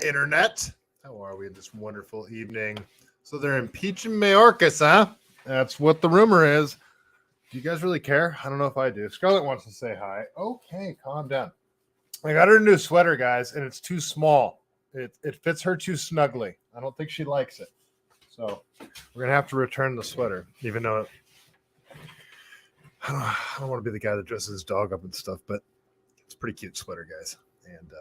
Internet. How are we this wonderful evening? So they're impeaching Mayorkas, huh? That's what the rumor is. Do you guys really care? I don't know if I do. Scarlett wants to say hi. Okay, calm down. I got her a new sweater, guys, and it's too small. It fits her too snugly. I don't think she likes it. So we're going to have to return the sweater, even though I don't want to be the guy that dresses his dog up and stuff, but it's a pretty cute sweater, guys. And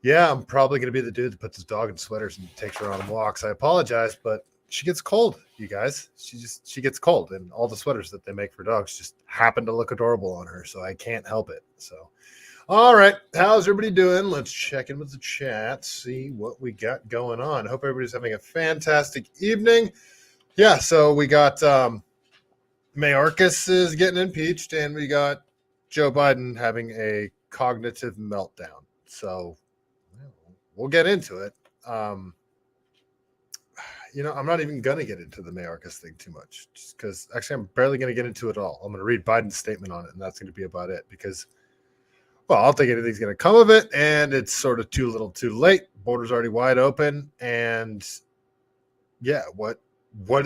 yeah, I'm probably going to be the dude that puts his dog in sweaters and takes her on walks. I apologize, but she gets cold, you guys. She gets cold, and all the sweaters that they make for dogs just happen to look adorable on her, so I can't help it. So, all right, how's everybody doing? Let's check in with the chat, see what we got going on. Hope everybody's having a fantastic evening. Yeah, so we got Mayorkas is getting impeached, and we got Joe Biden having a cognitive meltdown. So we'll get into it. I'm not even going to get into the Mayorkas thing too much, just because actually I'm barely going to get into it all. I'm going to read Biden's statement on it, and that's going to be about it because, well, I don't think anything's going to come of it, and it's sort of too little too late. Border's already wide open, and yeah, what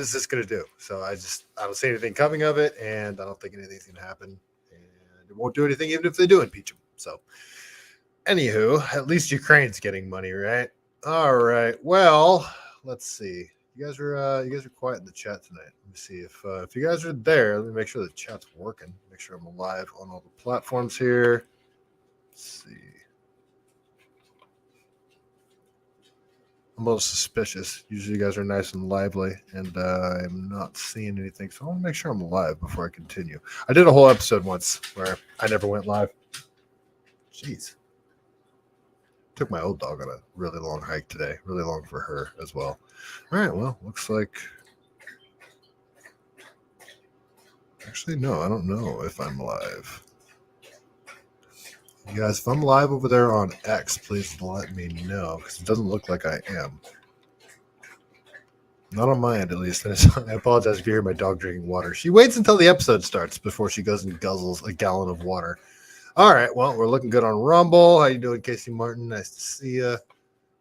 is this going to do? So I don't see anything coming of it, and I don't think anything's going to happen, and it won't do anything even if they do impeach him. So anywho, at least Ukraine's getting money, right? All right. Well, let's see. You guys are quiet in the chat tonight. Let me see if you guys are there. Let me make sure the chat's working. Make sure I'm live on all the platforms here. Let's see. I'm a little suspicious. Usually you guys are nice and lively, and I'm not seeing anything. So I want to make sure I'm live before I continue. I did a whole episode once where I never went live. Jeez. Took my old dog on a really long hike today. Really long for her as well. All right, well, looks like... Actually, no, I don't know if I'm live. You guys, if I'm live over there on X, please let me know, because it doesn't look like I am. Not on my end, at least. I apologize if you hear my dog drinking water. She waits until the episode starts before she goes and guzzles a gallon of water. All right, well, we're looking good on Rumble. How you doing, Casey Martin? Nice to see you. All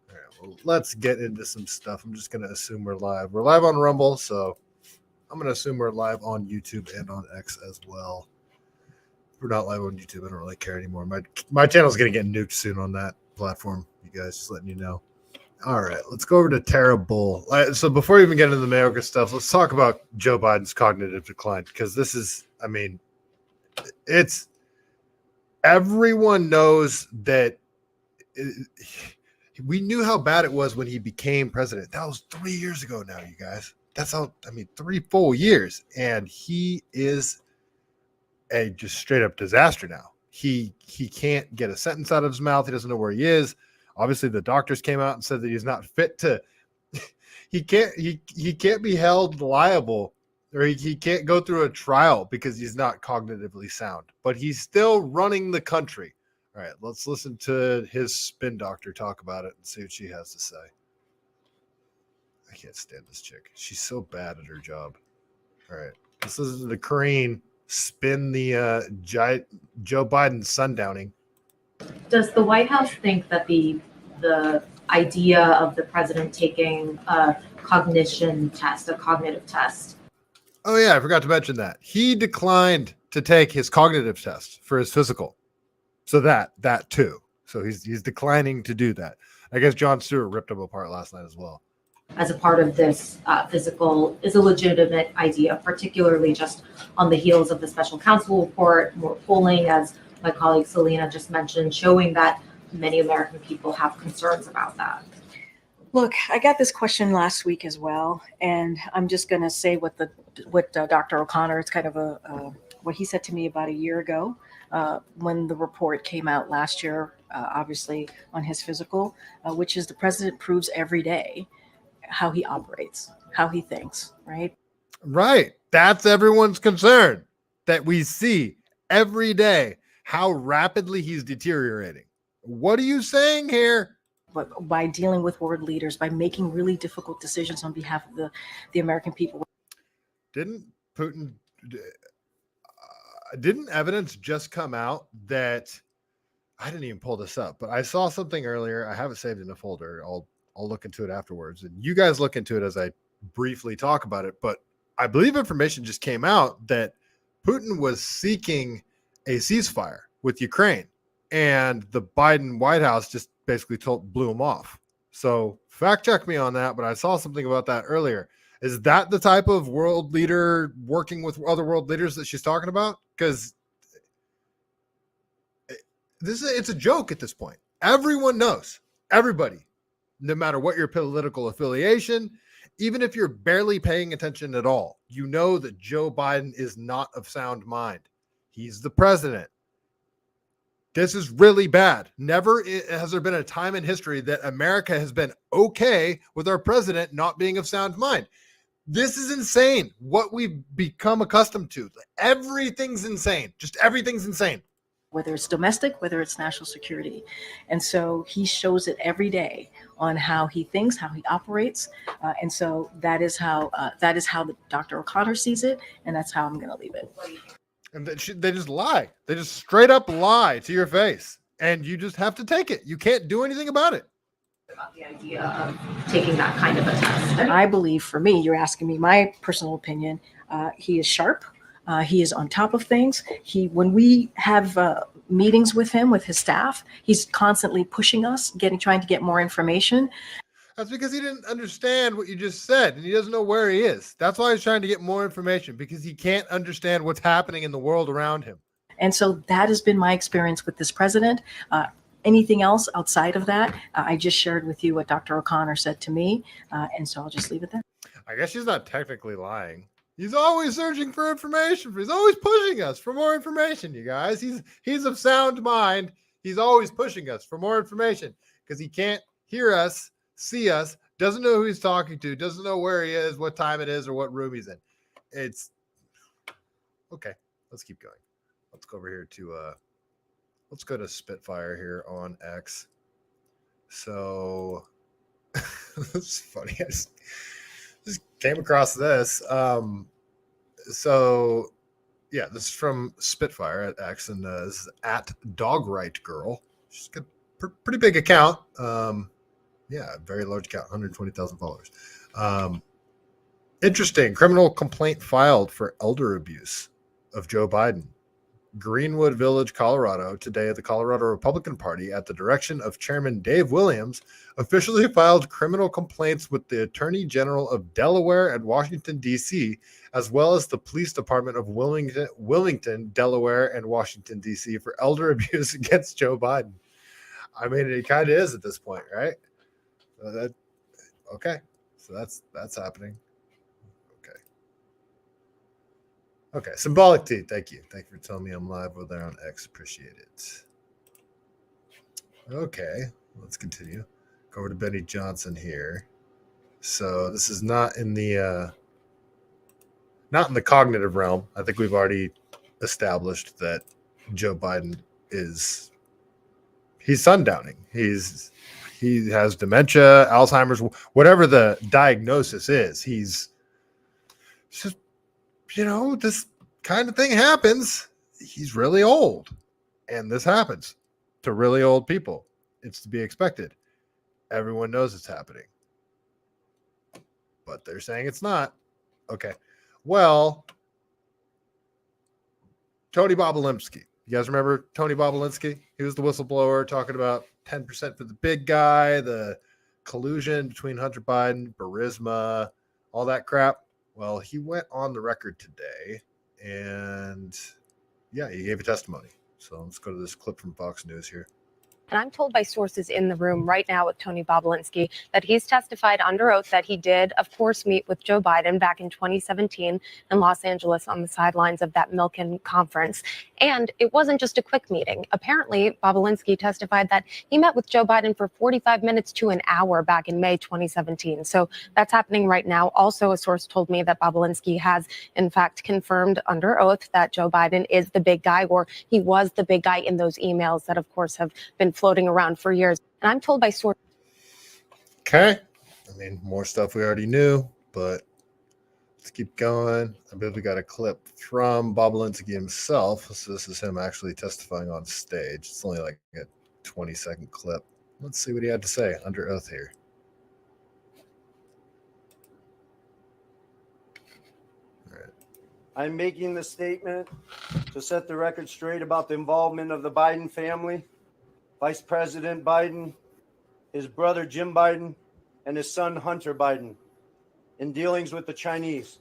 right, well, let's get into some stuff. I'm just going to assume we're live. We're live on Rumble, so I'm going to assume we're live on YouTube and on X as well. If we're not live on YouTube, I don't really care anymore. My channel's going to get nuked soon on that platform. You guys, just letting you know. All right, let's go over to Tara Bull. So before we even get into the Mayorkas stuff, let's talk about Joe Biden's cognitive decline, because this is, it's... Everyone knows that we knew how bad it was when he became president. That was 3 years ago now, you guys. That's how, 3 full years. And he is a just straight up disaster now. He can't get a sentence out of his mouth. He doesn't know where he is. Obviously, the doctors came out and said that he's not fit to, he can't be held liable, or he can't go through a trial because he's not cognitively sound, but he's still running the country. All right, let's listen to his spin doctor talk about it and see what she has to say. I can't stand this chick. She's so bad at her job. All right, let's listen to the Crane spin the Joe Biden sundowning. Does the White House think that the idea of the president taking a cognitive test, Oh, yeah, I forgot to mention that. He declined to take his cognitive test for his physical. So that too. So he's declining to do that. I guess Jon Stewart ripped him apart last night as well. as a part of this physical is a legitimate idea, particularly just on the heels of the special counsel report, more polling, as my colleague Selena just mentioned, showing that many American people have concerns about that. Look, I got this question last week as well, and I'm just going to say what Dr. O'Connor, it's kind of what he said to me about a year ago when the report came out last year, obviously on his physical, which is the president proves every day how he operates, how he thinks, right? Right. That's everyone's concern, that we see every day how rapidly he's deteriorating. What are you saying here? But by dealing with world leaders, by making really difficult decisions on behalf of the American people. Didn't evidence just come out that I didn't even pull this up, but I saw something earlier. I have it saved in a folder. I'll look into it afterwards, and you guys look into it as I briefly talk about it. But I believe information just came out that Putin was seeking a ceasefire with Ukraine, and the Biden White House just basically blew him off. So fact check me on that, but I saw something about that earlier. Is that the type of world leader working with other world leaders that she's talking about? Because it's a joke at this point. Everyone knows, everybody, no matter what your political affiliation, even if you're barely paying attention at all, you know that Joe Biden is not of sound mind. He's the president. This is really bad. Never has there been a time in history that America has been okay with our president not being of sound mind. This is insane. What we've become accustomed to. Everything's insane. Just everything's insane. Whether it's domestic, whether it's national security. And so he shows it every day on how he thinks, how he operates. And so that is how Dr. O'Connor sees it. And that's how I'm going to leave it. And they just lie. They just straight up lie to your face. And you just have to take it. You can't do anything about it. About the idea of taking that kind of a test. I believe, for me, you're asking me my personal opinion, he is sharp. He is on top of things. When we have meetings with him, with his staff, he's constantly pushing us, trying to get more information. That's because he didn't understand what you just said, and he doesn't know where he is. That's why he's trying to get more information, because he can't understand what's happening in the world around him. And so that has been my experience with this president. Anything else outside of that, I just shared with you what Dr. O'Connor said to me, and so I'll just leave it there. I guess she's not technically lying. He's always searching for information. He's always pushing us for more information, you guys. He's of sound mind. He's always pushing us for more information because he can't hear us, see us, doesn't know who he's talking to, doesn't know where he is, what time it is, or what room he's in. It's okay. Let's keep going. Let's go over here to let's go to Spitfire here on X. So it's funny. I just came across this. So yeah, this is from Spitfire at X, and this is at Dogright Girl. She's got a pretty big account. Yeah, very large account, 120,000 followers. Interesting. Criminal complaint filed for elder abuse of Joe Biden. Greenwood Village, Colorado. Today, the Colorado Republican Party, at the direction of Chairman Dave Williams, officially filed criminal complaints with the Attorney General of Delaware and Washington, D.C., as well as the Police Department of Wilmington, Delaware, and Washington, D.C., for elder abuse against Joe Biden. I mean, it kind of is at this point, right? Okay, so that's happening. Okay, Symbolic Tea, thank you. Thank you for telling me I'm live over there on X. Appreciate it. Okay, let's continue. Go over to Benny Johnson here. So this is not in the cognitive realm. I think we've already established that Joe Biden he's sundowning. He has dementia, Alzheimer's, whatever the diagnosis is. He's just, this kind of thing happens. He's really old, and this happens to really old people. It's to be expected. Everyone knows it's happening, but they're saying it's not. Okay. Well, Tony Bobulinski. You guys remember Tony Bobulinski? He was the whistleblower talking about 10% for the big guy, the collusion between Hunter Biden, Burisma, all that crap. Well, he went on the record today, and yeah, he gave a testimony. So let's go to this clip from Fox News here. And I'm told by sources in the room right now with Tony Bobulinski that he's testified under oath that he did, of course, meet with Joe Biden back in 2017 in Los Angeles on the sidelines of that Milken conference. And it wasn't just a quick meeting. Apparently, Bobulinski testified that he met with Joe Biden for 45 minutes to an hour back in May 2017. So that's happening right now. Also, a source told me that Bobulinski has, in fact, confirmed under oath that Joe Biden is the big guy, or he was the big guy in those emails that, of course, have been floating around for years. And I'm told by sources. Okay. I mean, more stuff we already knew, but Let's keep going. I believe we got a clip from Bobulinski himself. So this is him actually testifying on stage. It's only like a 20-second clip. Let's see what he had to say under oath here. All right. I'm making the statement to set the record straight about the involvement of the Biden family, Vice President Biden, his brother Jim Biden, and his son Hunter Biden in dealings with the Chinese.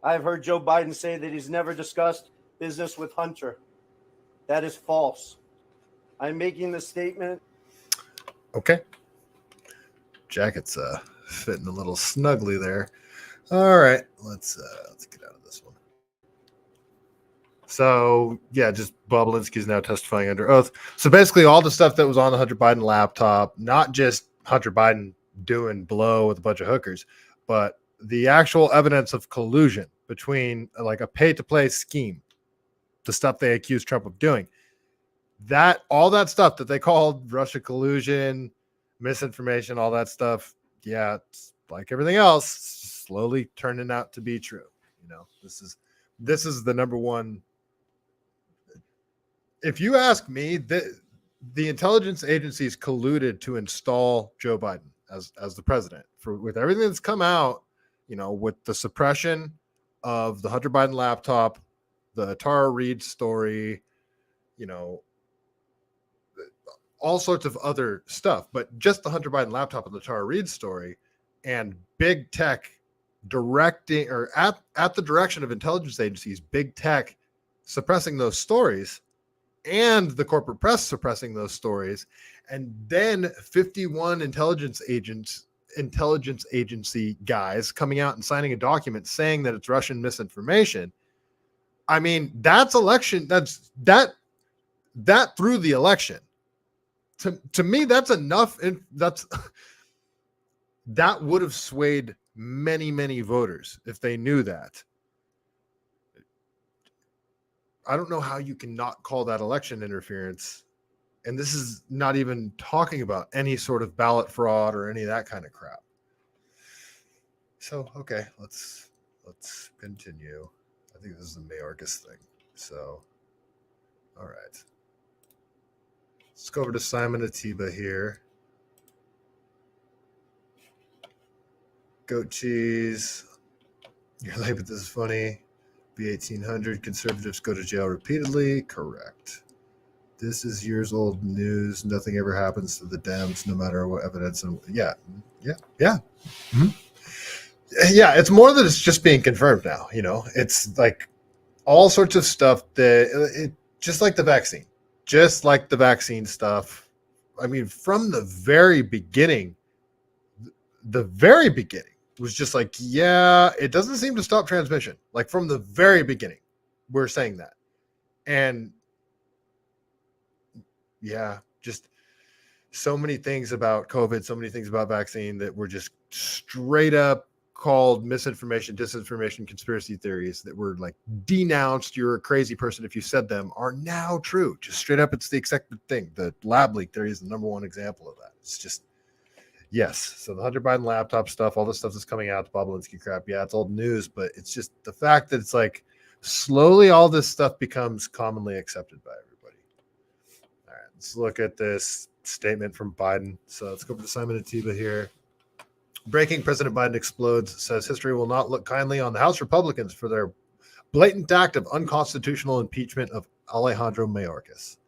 I've heard Joe Biden say that he's never discussed business with Hunter. That is false. I'm making the statement. Okay. Jacket's fitting a little snugly there. All right, let's get out of this one. So yeah, just Bobulinski's now testifying under oath. So basically, all the stuff that was on the Hunter Biden laptop, not just Hunter Biden doing blow with a bunch of hookers, but the actual evidence of collusion between like a pay-to-play scheme, the stuff they accused Trump of doing, that all that stuff that they called Russia collusion, misinformation, all that stuff. Yeah, it's like everything else, slowly turning out to be true. You know, this is the number one. If you ask me, the intelligence agencies colluded to install Joe Biden as the president with everything that's come out, you know, with the suppression of the Hunter Biden laptop, the Tara Reade story, you know, all sorts of other stuff, but just the Hunter Biden laptop and the Tara Reade story, and big tech directing or at the direction of intelligence agencies, big tech suppressing those stories and the corporate press suppressing those stories. And then 51 intelligence agency guys coming out and signing a document saying that it's Russian misinformation. I mean, that's election. That through the election. To me, that's enough. That would have swayed many voters if they knew that. I don't know how you can not call that election interference. And this is not even talking about any sort of ballot fraud or any of that kind of crap. So, okay, let's continue. I think this is the Mayorkas thing. So, all right. Let's go over to Simon Atiba here. Goat cheese. You're like, but this is funny. B1800, conservatives go to jail repeatedly. Correct. This is years old news. Nothing ever happens to the Dems, no matter what evidence. And yeah. Mm-hmm. Yeah, it's more than it's just being confirmed now. You know, it's like all sorts of stuff that just like the vaccine stuff. I mean, from the very beginning was just like, yeah, it doesn't seem to stop transmission. Like from the very beginning, we're saying that. And yeah, just so many things about COVID, so many things about vaccine that were just straight up called misinformation, disinformation, conspiracy theories that were like denounced. You're a crazy person if you said them, are now true. Just straight up, it's the accepted thing. The lab leak theory is the number one example of that. It's just, yes. So the Hunter Biden laptop stuff, all this stuff that's coming out, the Bobulinski crap, yeah, it's old news, but it's just the fact that it's like slowly all this stuff becomes commonly accepted by everybody. All right, let's look at this statement from Biden. So let's go over to Simon Atiba here. Breaking: President Biden explodes, says history will not look kindly on the House Republicans for their blatant act of unconstitutional impeachment of Alejandro Mayorkas.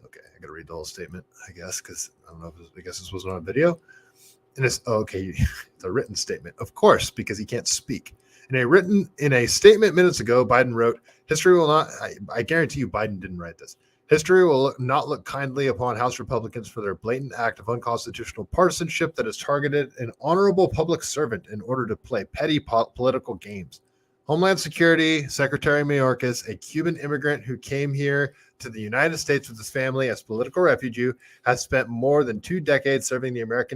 Okay, I got to read the whole statement, I guess, because I don't know if I guess this wasn't on video. And it's okay. It's a written statement, of course, because he can't speak. In a statement minutes ago, Biden wrote, "History will not." I guarantee you, Biden didn't write this. History will not look kindly upon House Republicans for their blatant act of unconstitutional partisanship that has targeted an honorable public servant in order to play petty political games. Homeland Security Secretary Mayorkas, a Cuban immigrant who came here to the United States with his family as political refugee, has spent more than 2 decades serving America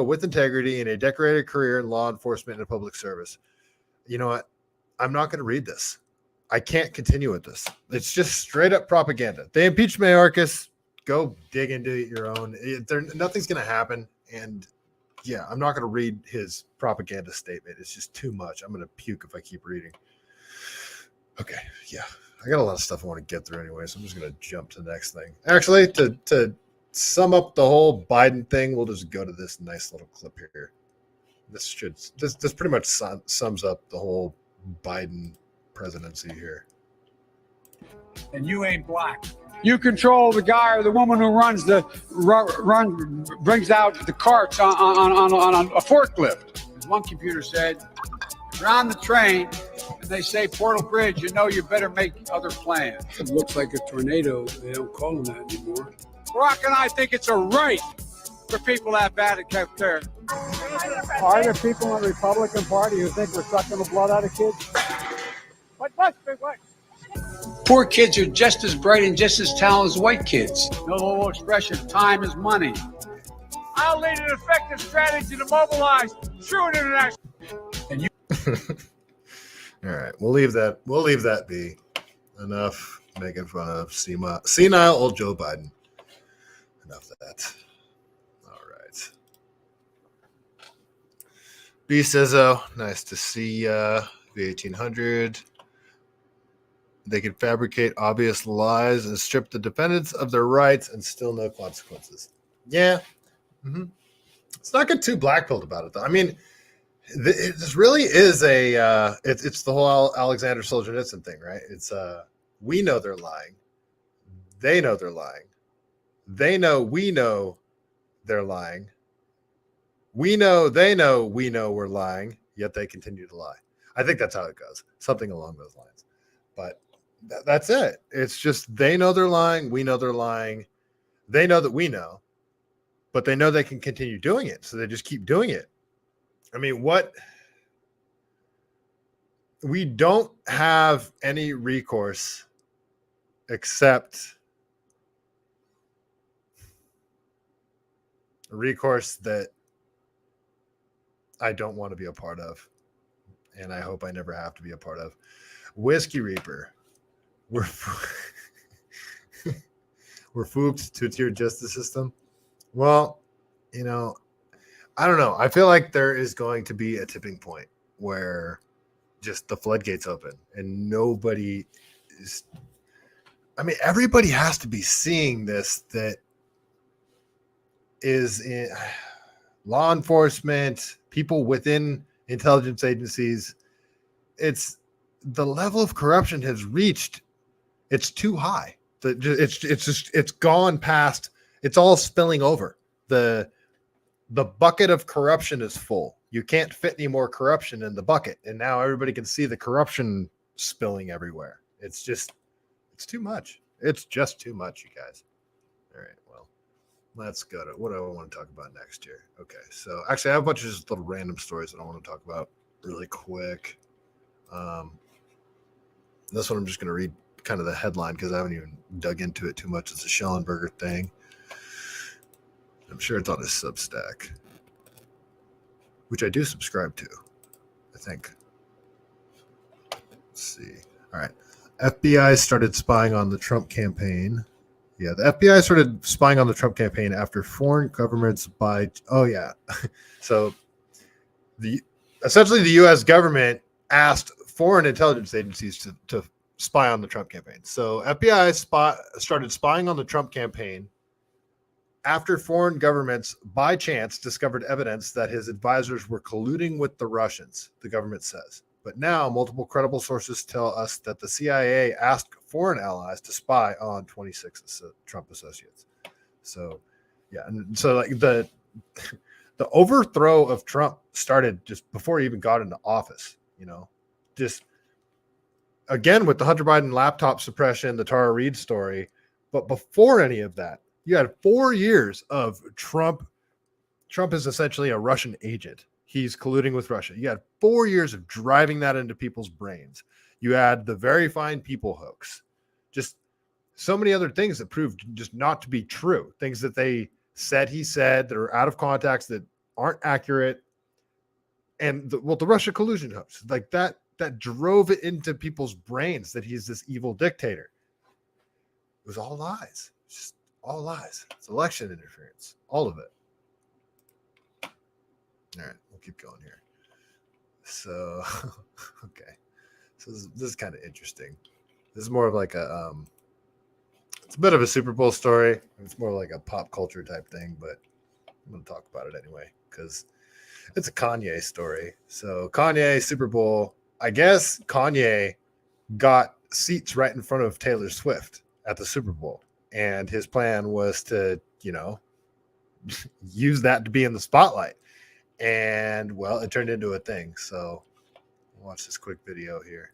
with integrity in a decorated career in law enforcement and public service. You know what? I'm not going to read this. I can't continue with this. It's just straight up propaganda. They impeached Mayorkas. Go dig into it your own. Nothing's going to happen. And yeah, I'm not going to read his propaganda statement. It's just too much. I'm going to puke if I keep reading. Okay, yeah. I got a lot of stuff I want to get through anyway, so I'm just going to jump to the next thing. Actually, to sum up the whole Biden thing, we'll just go to this nice little clip here. This pretty much sums up the whole Biden presidency here. And you ain't black. You control the guy or the woman who brings out the carts on a forklift. As one computer said, you're on the train and they say Portal Bridge, you know you better make other plans. It looks like a tornado. They don't call them that anymore. Barack and I think it's a right for people to have bad health care. Are there people in the Republican Party who think we're sucking the blood out of kids? What? Poor kids are just as bright and just as talented as white kids. No little expression, time is money. I'll lead an effective strategy to mobilize true international. All right, we'll leave that be. Enough making fun of senile old Joe Biden. Enough of that. All right. B Sizzo, nice to see ya. V1800. They can fabricate obvious lies and strip the defendants of their rights and still no consequences. Yeah. Mm-hmm. Let's not get too black-pilled about it, though. I mean, this really is it's the whole Alexander Solzhenitsyn thing, right? It's we know they're lying. They know they're lying. They know we know they're lying. We know they know we know we're lying, yet they continue to lie. I think that's how it goes. Something along those lines. But that's it. It's just they know they're lying. We know they're lying. They know that we know, but they know they can continue doing it. So they just keep doing it. I mean, we don't have any recourse except a recourse that I don't want to be a part of. And I hope I never have to be a part of. Whiskey Reaper. We're fooped to a tiered justice system. Well, I don't know. I feel like there is going to be a tipping point where just the floodgates open and nobody is. I mean, everybody has to be seeing this that is in law enforcement, people within intelligence agencies. It's the level of corruption has reached. It's too high. It's gone past. It's all spilling over. The bucket of corruption is full. You can't fit any more corruption in the bucket. And now everybody can see the corruption spilling everywhere. It's too much. It's just too much, you guys. All right, well, let's go to what do I want to talk about next year? Okay, so actually I have a bunch of just little random stories that I want to talk about really quick. This one I'm just going to read kind of the headline because I haven't even dug into it too much. It's a Schellenberger thing. I'm sure it's on his Substack, which I do subscribe to, I think. Let's see. All right. FBI started spying on the Trump campaign. Yeah, the FBI started spying on the Trump campaign after foreign governments So essentially the U.S. government asked foreign intelligence agencies to spy on the Trump campaign. So FBI started spying on the Trump campaign after foreign governments, by chance, discovered evidence that his advisors were colluding with the Russians, the government says. But now, multiple credible sources tell us that the CIA asked foreign allies to spy on 26 Trump associates. So, yeah, and so like the overthrow of Trump started just before he even got into office. Just again with the Hunter Biden laptop suppression, the Tara Reade story, but before any of that. You had 4 years of Trump. Trump is essentially a Russian agent. He's colluding with Russia. You had 4 years of driving that into people's brains. You had the very fine people hoax. Just so many other things that proved just not to be true. Things that he said that are out of context, that aren't accurate. And the Russia collusion hoax, like that drove it into people's brains that he's this evil dictator. It was all lies. Just all lies. It's election interference. All of it. All right, we'll keep going here. So, okay. So this is kind of interesting. This is more of like it's a bit of a Super Bowl story. It's more like a pop culture type thing, but I'm going to talk about it anyway because it's a Kanye story. So Kanye, Super Bowl, I guess Kanye got seats right in front of Taylor Swift at the Super Bowl. And his plan was to, use that to be in the spotlight. And, well, it turned into a thing. So watch this quick video here.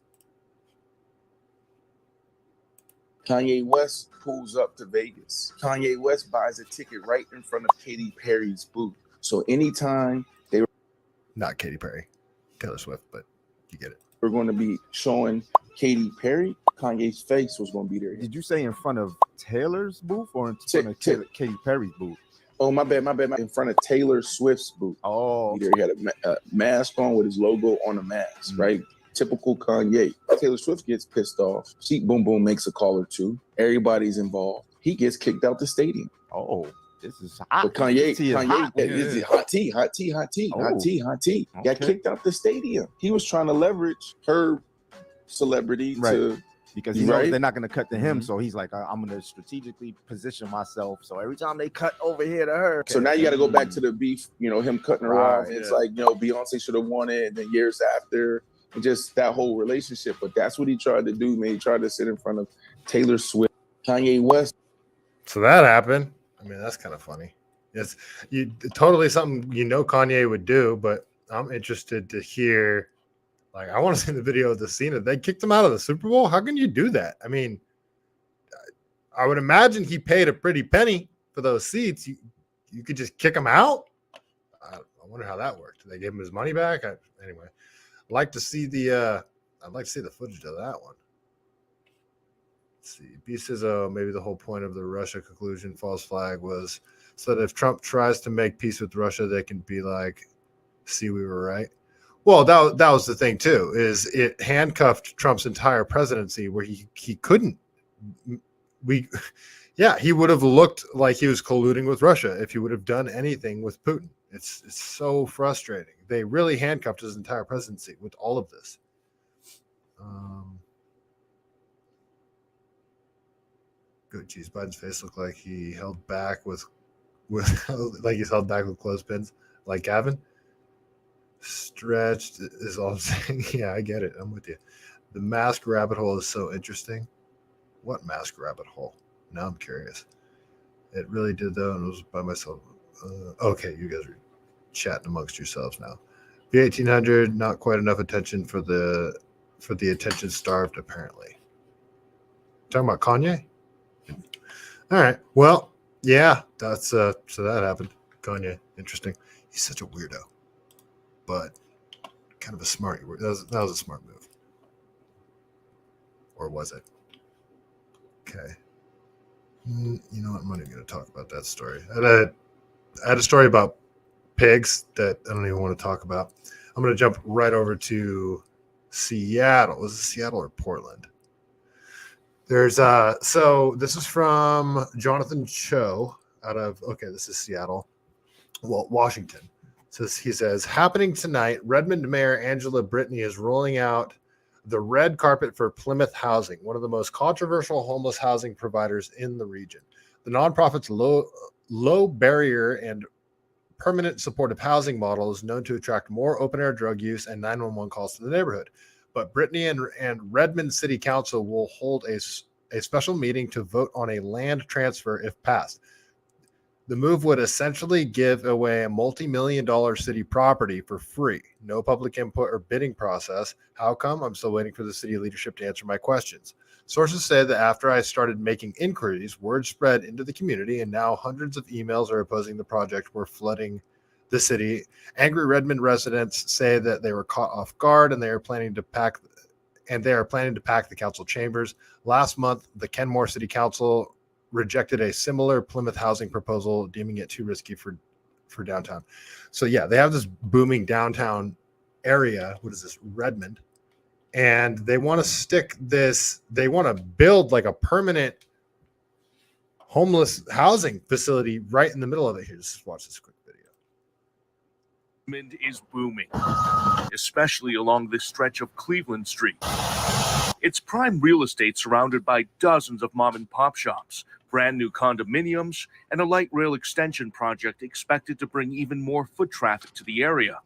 Kanye West pulls up to Vegas. Kanye West buys a ticket right in front of Katy Perry's booth. So anytime they Not Katy Perry, Taylor Swift, but you get it. were going to be showing Katy Perry, Kanye's face was going to be there. Did you say in front of Taylor's booth or in front of Katy Perry's booth? Oh, my bad. In front of Taylor Swift's booth. Oh, He had a mask on with his logo on the mask, right? Typical Kanye. Taylor Swift gets pissed off. She boom boom makes a call or two. Everybody's involved. He gets kicked out the stadium. oh, this is hot. But Kanye, This tea is Kanye, hot. this is hot tea. Got Okay. kicked out the stadium. He was trying to leverage her celebrity to Because he knows Right. they're not going to cut to him, so he's like, I'm going to strategically position myself. So every time they cut over here to her, So now you got to go back to the beef, him cutting her Right, off. It's like, Beyonce should have won it. And then years after, and just that whole relationship. But that's what he tried to do, man. He tried to sit in front of Taylor Swift, Kanye West. So that happened. I mean, that's kind of funny. It's totally something Kanye would do, but I'm interested to hear. Like, I want to see the video of the scene. They kicked him out of the Super Bowl. How can you do that? I mean, I would imagine he paid a pretty penny for those seats. You could just kick him out. I wonder how that worked. They gave him his money back. Anyway, I'd like to see the footage of that one. Let's see. B says, maybe the whole point of the Russia conclusion false flag was so that if Trump tries to make peace with Russia, they can be like, see, we were right. Well, that was the thing too, is it handcuffed Trump's entire presidency where he couldn't. He would have looked like he was colluding with Russia if he would have done anything with Putin. It's so frustrating. They really handcuffed his entire presidency with all of this. Good. Geez, Biden's face looked like he held back with like he's held back with clothespins, like Gavin. Stretched is all I'm saying. Yeah, I get it. I'm with you. The mask rabbit hole is so interesting. What mask rabbit hole? Now I'm curious. It really did though, and it was by myself. Okay, you guys are chatting amongst yourselves now. B1800, not quite enough attention for the attention starved apparently. Talking about Kanye? All right. Well, yeah, that's so that happened. Kanye, interesting. He's such a weirdo. But kind of a smart. That was a smart move, or was it? Okay. You know what? I'm not even going to talk about that story. I had a story about pigs that I don't even want to talk about. I'm going to jump right over to Seattle. Was it Seattle or Portland? There's so this is from Jonathan Cho this is Seattle, Washington. He says, happening tonight, Redmond Mayor Angela Brittany is rolling out the red carpet for Plymouth Housing, one of the most controversial homeless housing providers in the region. The nonprofit's low barrier and permanent supportive housing model is known to attract more open-air drug use and 911 calls to the neighborhood. But Brittany and Redmond City Council will hold a special meeting to vote on a land transfer if passed. The move would essentially give away a multi-million-dollar city property for free. No public input or bidding process. How come? I'm still waiting for the city leadership to answer my questions. Sources say that after I started making inquiries, word spread into the community, and now hundreds of emails are opposing the project. Were flooding the city. Angry Redmond residents say that they were caught off guard, and they are planning to pack the council chambers. Last month, the Kenmore City Council rejected a similar Plymouth housing proposal, deeming it too risky for downtown. So yeah, they have this booming downtown area. What is this? Redmond. And they want to build like a permanent homeless housing facility right in the middle of it. Here, just watch this quick video. Redmond is booming, especially along this stretch of Cleveland Street. It's prime real estate surrounded by dozens of mom and pop shops, brand new condominiums, and a light rail extension project expected to bring even more foot traffic to the area.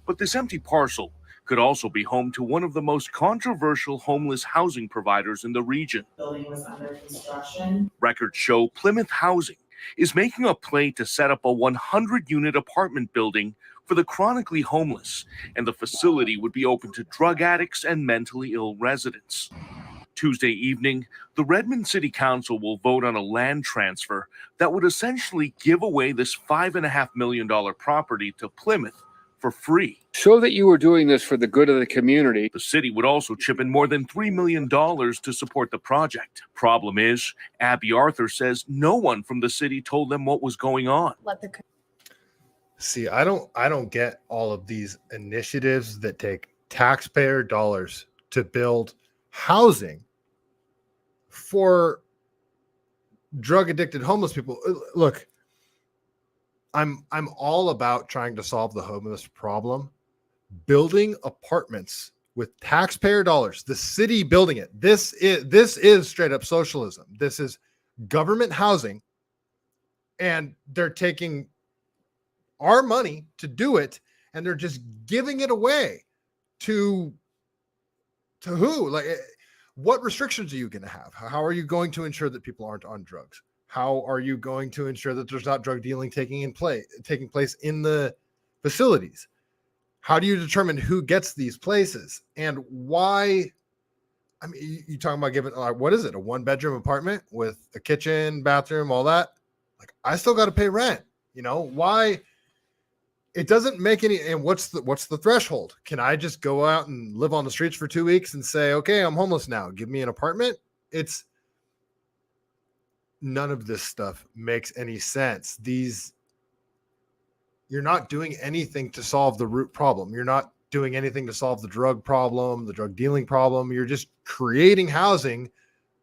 But this empty parcel could also be home to one of the most controversial homeless housing providers in the region. The building was under construction. Records show Plymouth Housing is making a play to set up a 100-unit apartment building for the chronically homeless, and the facility would be open to drug addicts and mentally ill residents. Tuesday evening, the Redmond City Council will vote on a land transfer that would essentially give away this $5.5 million property to Plymouth for free. Show that you were doing this for the good of the community. The city would also chip in more than $3 million to support the project. Problem is, Abby Arthur says no one from the city told them what was going on. See, I don't get all of these initiatives that take taxpayer dollars to build housing for drug addicted homeless people. Look, I'm all about trying to solve the homeless problem. Building apartments with taxpayer dollars, the city building it. This is straight up socialism. This is government housing, and they're taking our money to do it, and they're just giving it away to who? Like, what restrictions are you going to have? How are you going to ensure that people aren't on drugs? How are you going to ensure that there's not drug dealing taking place in the facilities? How do you determine who gets these places and why? I mean, you talking about giving, what is it? A 1-bedroom apartment with a kitchen, bathroom, all that? Like, I still got to pay rent. You know, why? It doesn't make any. And what's the threshold? Can I just go out and live on the streets for 2 weeks and say, okay, I'm homeless now, give me an apartment? It's none of this stuff makes any sense. You're not doing anything to solve the root problem. You're not doing anything to solve the drug problem, the drug dealing problem. You're just creating housing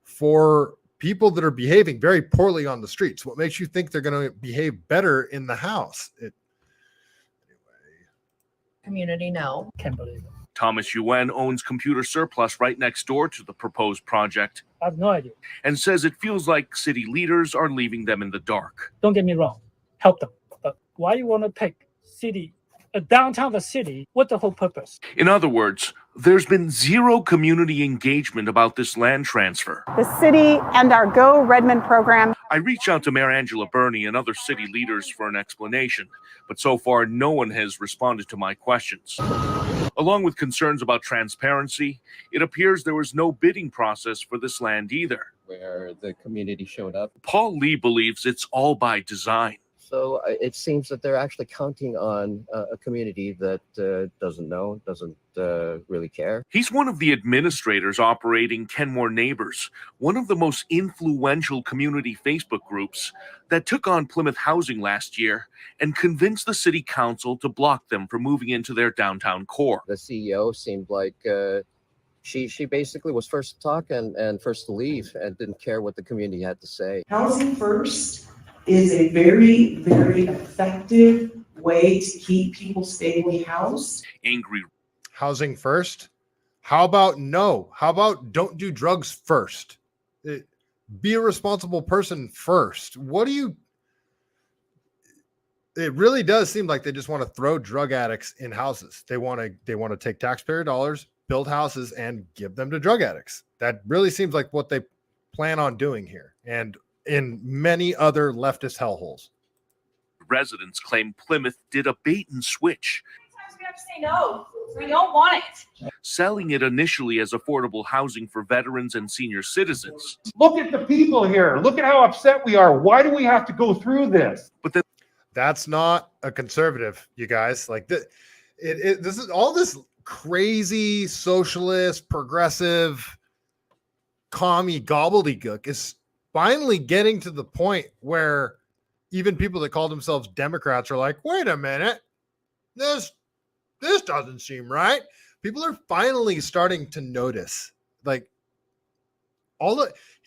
for people that are behaving very poorly on the streets. What makes you think they're going to behave better in the house? Community, no. Can't believe it. Thomas Yuen owns Computer Surplus right next door to the proposed project I have no idea. and says it feels like city leaders are leaving them in the dark. Don't get me wrong. Help them. But why you want to pick downtown the city? What the whole purpose? In other words, there's been zero community engagement about this land transfer. The city and our Go Redmond program. I reached out to Mayor Angela Burney and other city leaders for an explanation, but so far no one has responded to my questions. Along with concerns about transparency, it appears there was no bidding process for this land either. Where the community showed up. Paul Lee believes it's all by design. So it seems that they're actually counting on a community that doesn't really care. He's one of the administrators operating 10 More Neighbors, one of the most influential community Facebook groups that took on Plymouth Housing last year and convinced the city council to block them from moving into their downtown core. The CEO seemed like she basically was first to talk and first to leave and didn't care what the community had to say. Housing first is a very, very effective way to keep people stably housed. Angry. Housing first? How about no? How about don't do drugs first? Be a responsible person first. It really does seem like they just want to throw drug addicts in houses. They want to take taxpayer dollars, build houses, and give them to drug addicts. That really seems like what they plan on doing here. And in many other leftist hellholes. Residents claim Plymouth did a bait and switch. Sometimes we have to say no. We don't want it. Selling it initially as affordable housing for veterans and senior citizens. Look at the people here. Look at how upset we are. Why do we have to go through this? But then that's not a conservative, you guys. Like this is all this crazy socialist, progressive, commie gobbledygook is finally getting to the point where even people that call themselves Democrats are like, wait a minute, this doesn't seem right. People are finally starting to notice, like,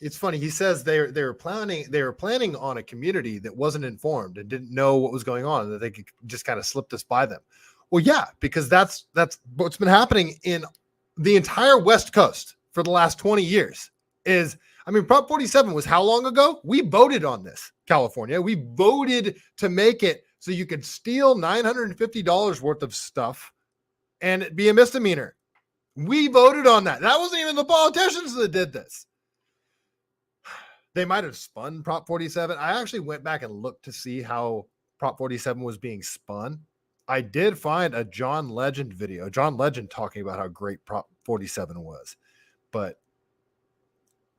It's funny. He says they were planning on a community that wasn't informed and didn't know what was going on, that they could just kind of slip this by them. Well, yeah, because that's what's been happening in the entire West Coast for the last 20 years. Prop 47 was how long ago? We voted on this, California. We voted to make it so you could steal $950 worth of stuff and it'd be a misdemeanor. We voted on that. That wasn't even the politicians that did this. They might have spun Prop 47. I actually went back and looked to see how Prop 47 was being spun. I did find a John Legend video, John Legend talking about how great Prop 47 was. But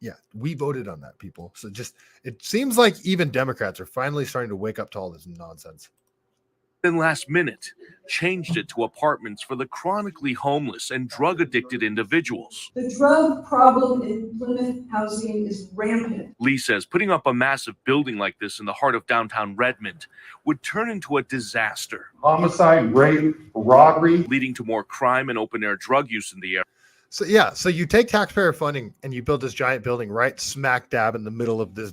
yeah, we voted on that, people. So it seems like even Democrats are finally starting to wake up to all this nonsense. Then last minute, changed it to apartments for the chronically homeless and drug-addicted individuals. The drug problem in Plymouth housing is rampant. Lee says putting up a massive building like this in the heart of downtown Redmond would turn into a disaster. Homicide, rape, robbery, leading to more crime and open-air drug use in the area. So you take taxpayer funding and you build this giant building right smack dab in the middle of this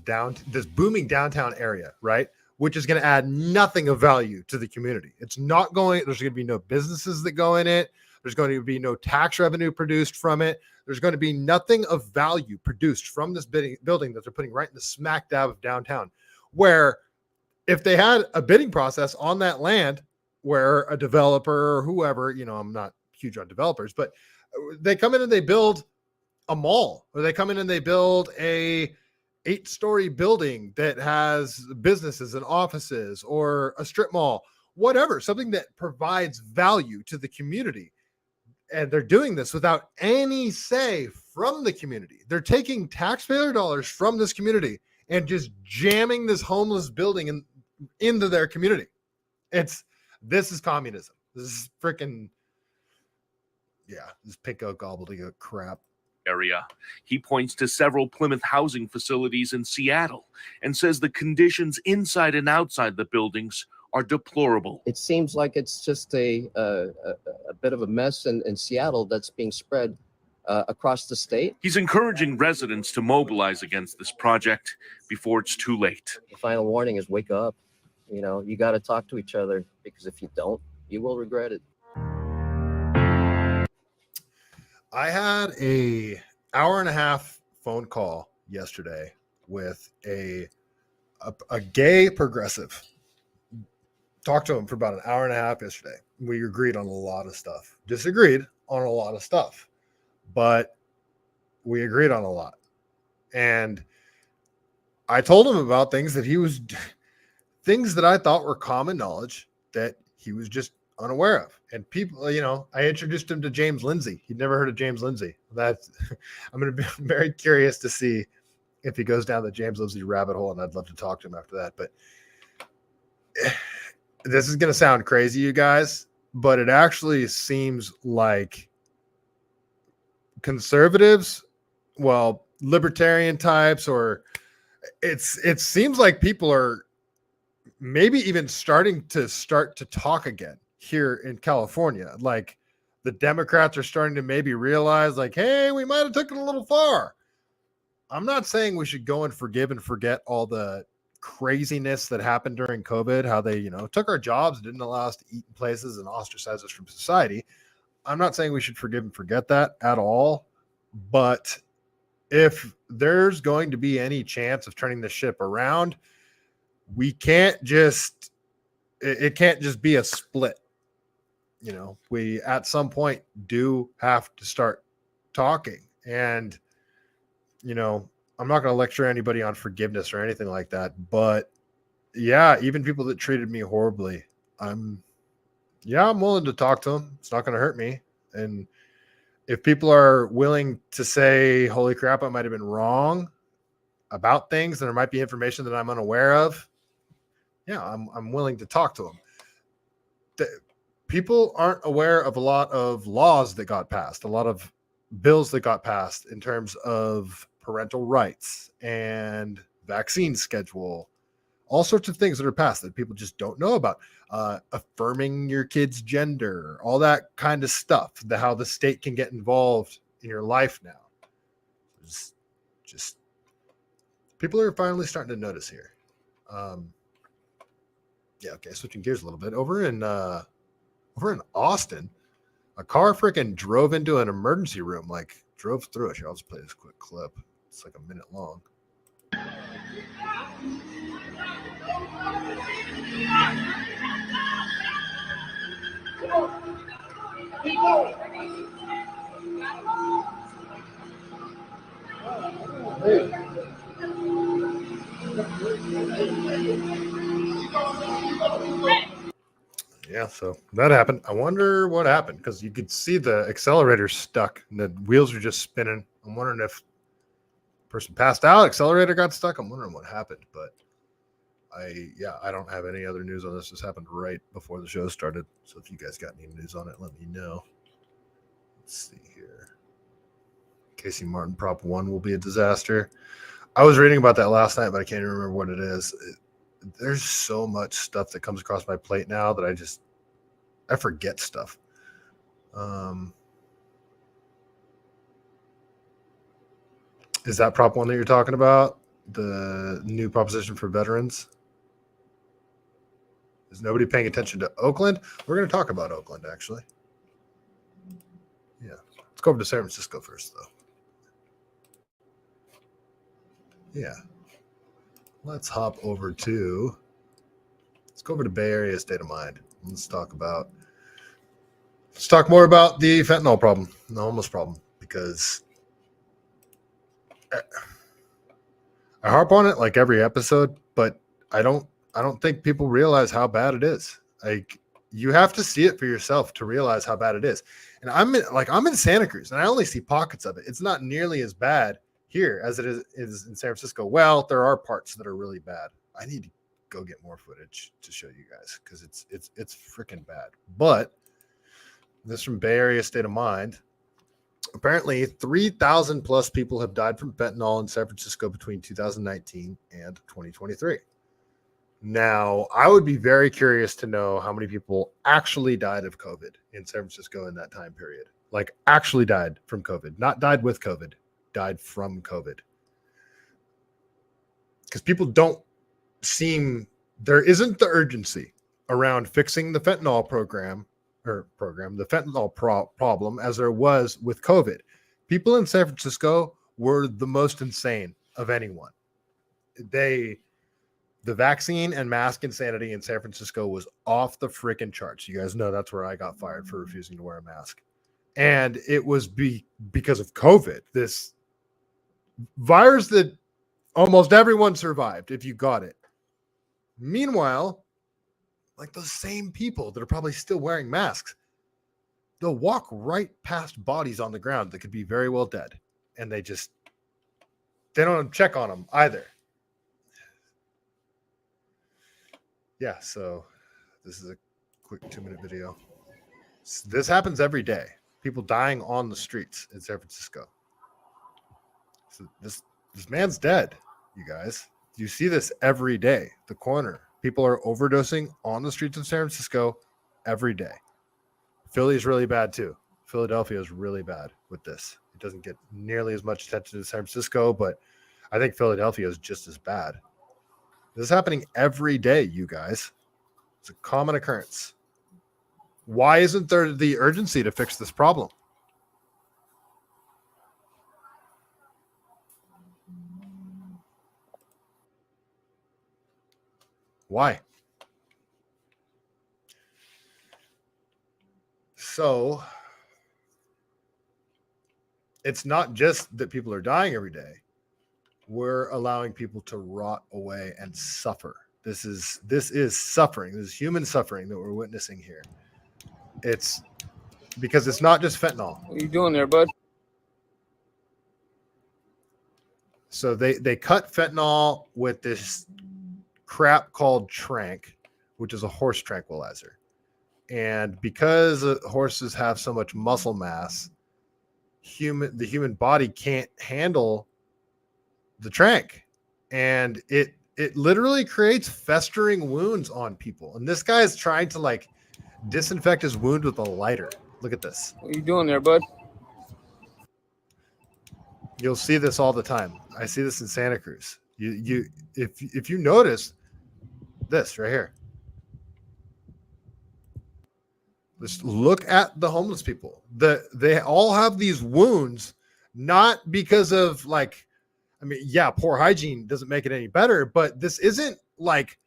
booming downtown area, right? Which is going to add nothing of value to the community. There's going to be no businesses that go in it. There's going to be no tax revenue produced from it. There's going to be nothing of value produced from this building that they're putting right in the smack dab of downtown, where if they had a bidding process on that land where a developer or whoever, I'm not huge on developers, but they come in and they build a mall, or they come in and they build a 8-story building that has businesses and offices, or a strip mall, whatever, something that provides value to the community. And they're doing this without any say from the community. They're taking taxpayer dollars from this community and just jamming this homeless building into their community. This is communism. This is freaking, this pinko gobbledygook crap. Area. He points to several Plymouth housing facilities in Seattle and says the conditions inside and outside the buildings are deplorable. It seems like it's just a bit of a mess in Seattle that's being spread across the state. He's encouraging residents to mobilize against this project before it's too late. The final warning is wake up. You got to talk to each other, because if you don't, you will regret it. I had a hour-and-a-half phone call yesterday with a gay progressive. Talked to him for about an hour and a half yesterday. We agreed on a lot of stuff. Disagreed on a lot of stuff, but we agreed on a lot. And I told him about things that I thought were common knowledge that he was just unaware of. And people, I introduced him to James Lindsay. He'd never heard of James Lindsay. I'm going to be very curious to see if he goes down the James Lindsay rabbit hole, and I'd love to talk to him after that. But this is going to sound crazy, you guys, but it actually seems like conservatives, libertarian types, or it seems like people are maybe even starting to talk again here in California. Like the Democrats are starting to maybe realize, like, hey, we might have taken a little far. I'm not saying we should go and forgive and forget all the craziness that happened during COVID, how they, took our jobs, didn't allow us to eat in places, and ostracized us from society. I'm not saying we should forgive and forget that at all. But if there's going to be any chance of turning the ship around, it can't just be a split. We at some point do have to start talking. And, I'm not going to lecture anybody on forgiveness or anything like that. But yeah, even people that treated me horribly, I'm willing to talk to them. It's not going to hurt me. And if people are willing to say, holy crap, I might have been wrong about things, and there might be information that I'm unaware of, I'm willing to talk to them. People aren't aware of a lot of laws that got passed, a lot of bills that got passed in terms of parental rights and vaccine schedule, all sorts of things that are passed that people just don't know about. Affirming your kid's gender, all that kind of stuff, how the state can get involved in your life now. Just just people are finally starting to notice here. Yeah, okay, switching gears a little bit. Over in Austin, a car freaking drove into an emergency room, like drove through it. Here, I'll just play this quick clip. It's like a minute long. Yeah, so that happened. I wonder what happened because you could see the accelerator stuck and the wheels are just spinning. I'm wondering if the person passed out, accelerator got stuck. I'm wondering what happened, but I don't have any other news on this. This happened right before the show started. So if you guys got any news on it, let me know. Let's see here. Casey Martin Prop 1 will be a disaster. I was reading about that last night, but I can't even remember what it is. There's so much stuff that comes across my plate now that I forget stuff. Is that Prop 1 that you're talking about? The new proposition for veterans? Is nobody paying attention to Oakland? We're going to talk about Oakland, actually. Yeah. Let's go over to San Francisco first, though. Yeah. Let's hop over to, let's go over to Bay Area State of Mind. Let's talk more about the fentanyl problem, the homeless problem, because I harp on it like every episode, but I don't think people realize how bad it is. Like, you have to see it for yourself to realize how bad it is. And I'm in Santa Cruz and I only see pockets of it. It's not nearly as bad here as it is in San Francisco. Well, there are parts that are really bad. I need to go get more footage to show you guys because it's freaking bad. But this from Bay Area State of Mind. Apparently 3,000 plus people have died from fentanyl in San Francisco between 2019 and 2023. Now, I would be very curious to know how many people actually died of COVID in San Francisco in that time period. Like, actually died from COVID, not died with COVID, died from COVID. Because people don't there isn't the urgency around fixing the fentanyl the fentanyl problem as there was with COVID. People in San Francisco were the most insane of anyone. The vaccine and mask insanity in San Francisco was off the freaking charts. You guys know that's where I got fired for refusing to wear a mask. And it was because of COVID, this virus that almost everyone survived if you got it. Meanwhile, like those same people that are probably still wearing masks, they'll walk right past bodies on the ground that could be very well dead. And they don't check on them either. Yeah, so this is a quick 2-minute video. This happens every day. People dying on the streets in San Francisco. So this man's dead, you guys. You see this every day. The corner. People are overdosing on the streets of San Francisco every day. Philly is really bad too. Philadelphia is really bad with this. It doesn't get nearly as much attention as San Francisco, but I think Philadelphia is just as bad. This is happening every day, you guys. It's a common occurrence. Why isn't there the urgency to fix this problem? Why? So it's not just that people are dying every day. We're allowing people to rot away and suffer. This is suffering. This is human suffering that we're witnessing here. It's because it's not just fentanyl. What are you doing there, bud? So they cut fentanyl with this crap called trank, which is a horse tranquilizer. And because horses have so much muscle mass, the human body can't handle the trank. And it literally creates festering wounds on people. And this guy is trying to like disinfect his wound with a lighter. Look at this. What are you doing there, bud? You'll see this all the time. I see this in Santa Cruz. If you notice this right here, just look at the homeless people. They all have these wounds, not because of like, I mean, yeah, poor hygiene doesn't make it any better, but this isn't like,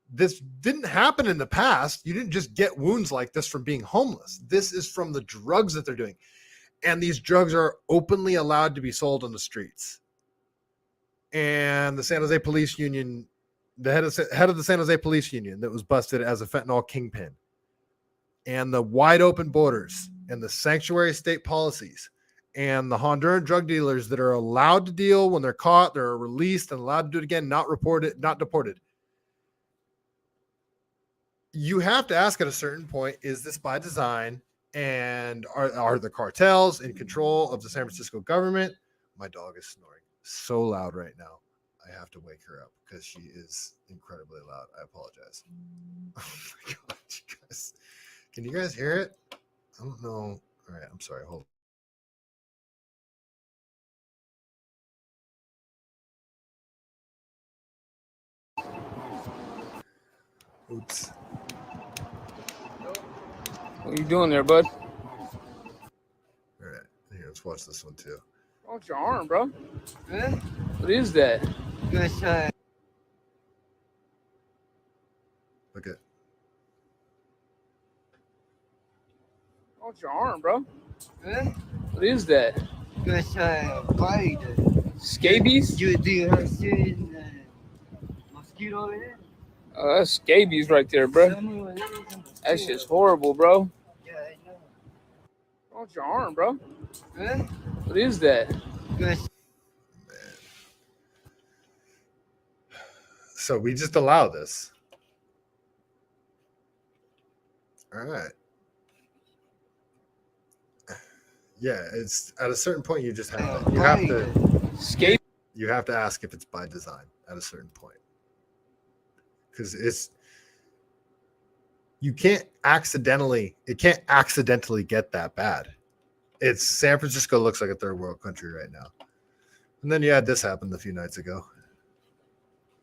this didn't happen in the past. You didn't just get wounds like this from being homeless. This is from the drugs that they're doing. And these drugs are openly allowed to be sold on the streets. And the San Jose Police Union, the head of the San Jose Police Union that was busted as a fentanyl kingpin, and the wide open borders and the sanctuary state policies and the Honduran drug dealers that are allowed to deal when they're caught, they're released and allowed to do it again, not reported, not deported. You have to ask at a certain point, is this by design? And are the cartels in control of the San Francisco government? My dog is snoring so loud right now. I have to wake her up because she is incredibly loud. I apologize. Oh my God, you guys. Can you guys hear it? I don't know. All right, I'm sorry. Hold on. Oops. What are you doing there, bud? All right, here, let's watch this one too. What's your arm, bro? Huh? What is that? Look at. What's your arm, bro? Huh? What is that? Scabies? Do you have seen mosquito over there? Oh, that's scabies right there, bro. That shit's horrible, bro. Yeah, I know. What's your arm, bro? Huh? What is that? So we just allow this. All right. Yeah, it's at a certain point you just have to, you have to ask if it's by design at a certain point. Because it can't accidentally get that bad. It's San Francisco looks like a third world country right now. And then you had this happen a few nights ago.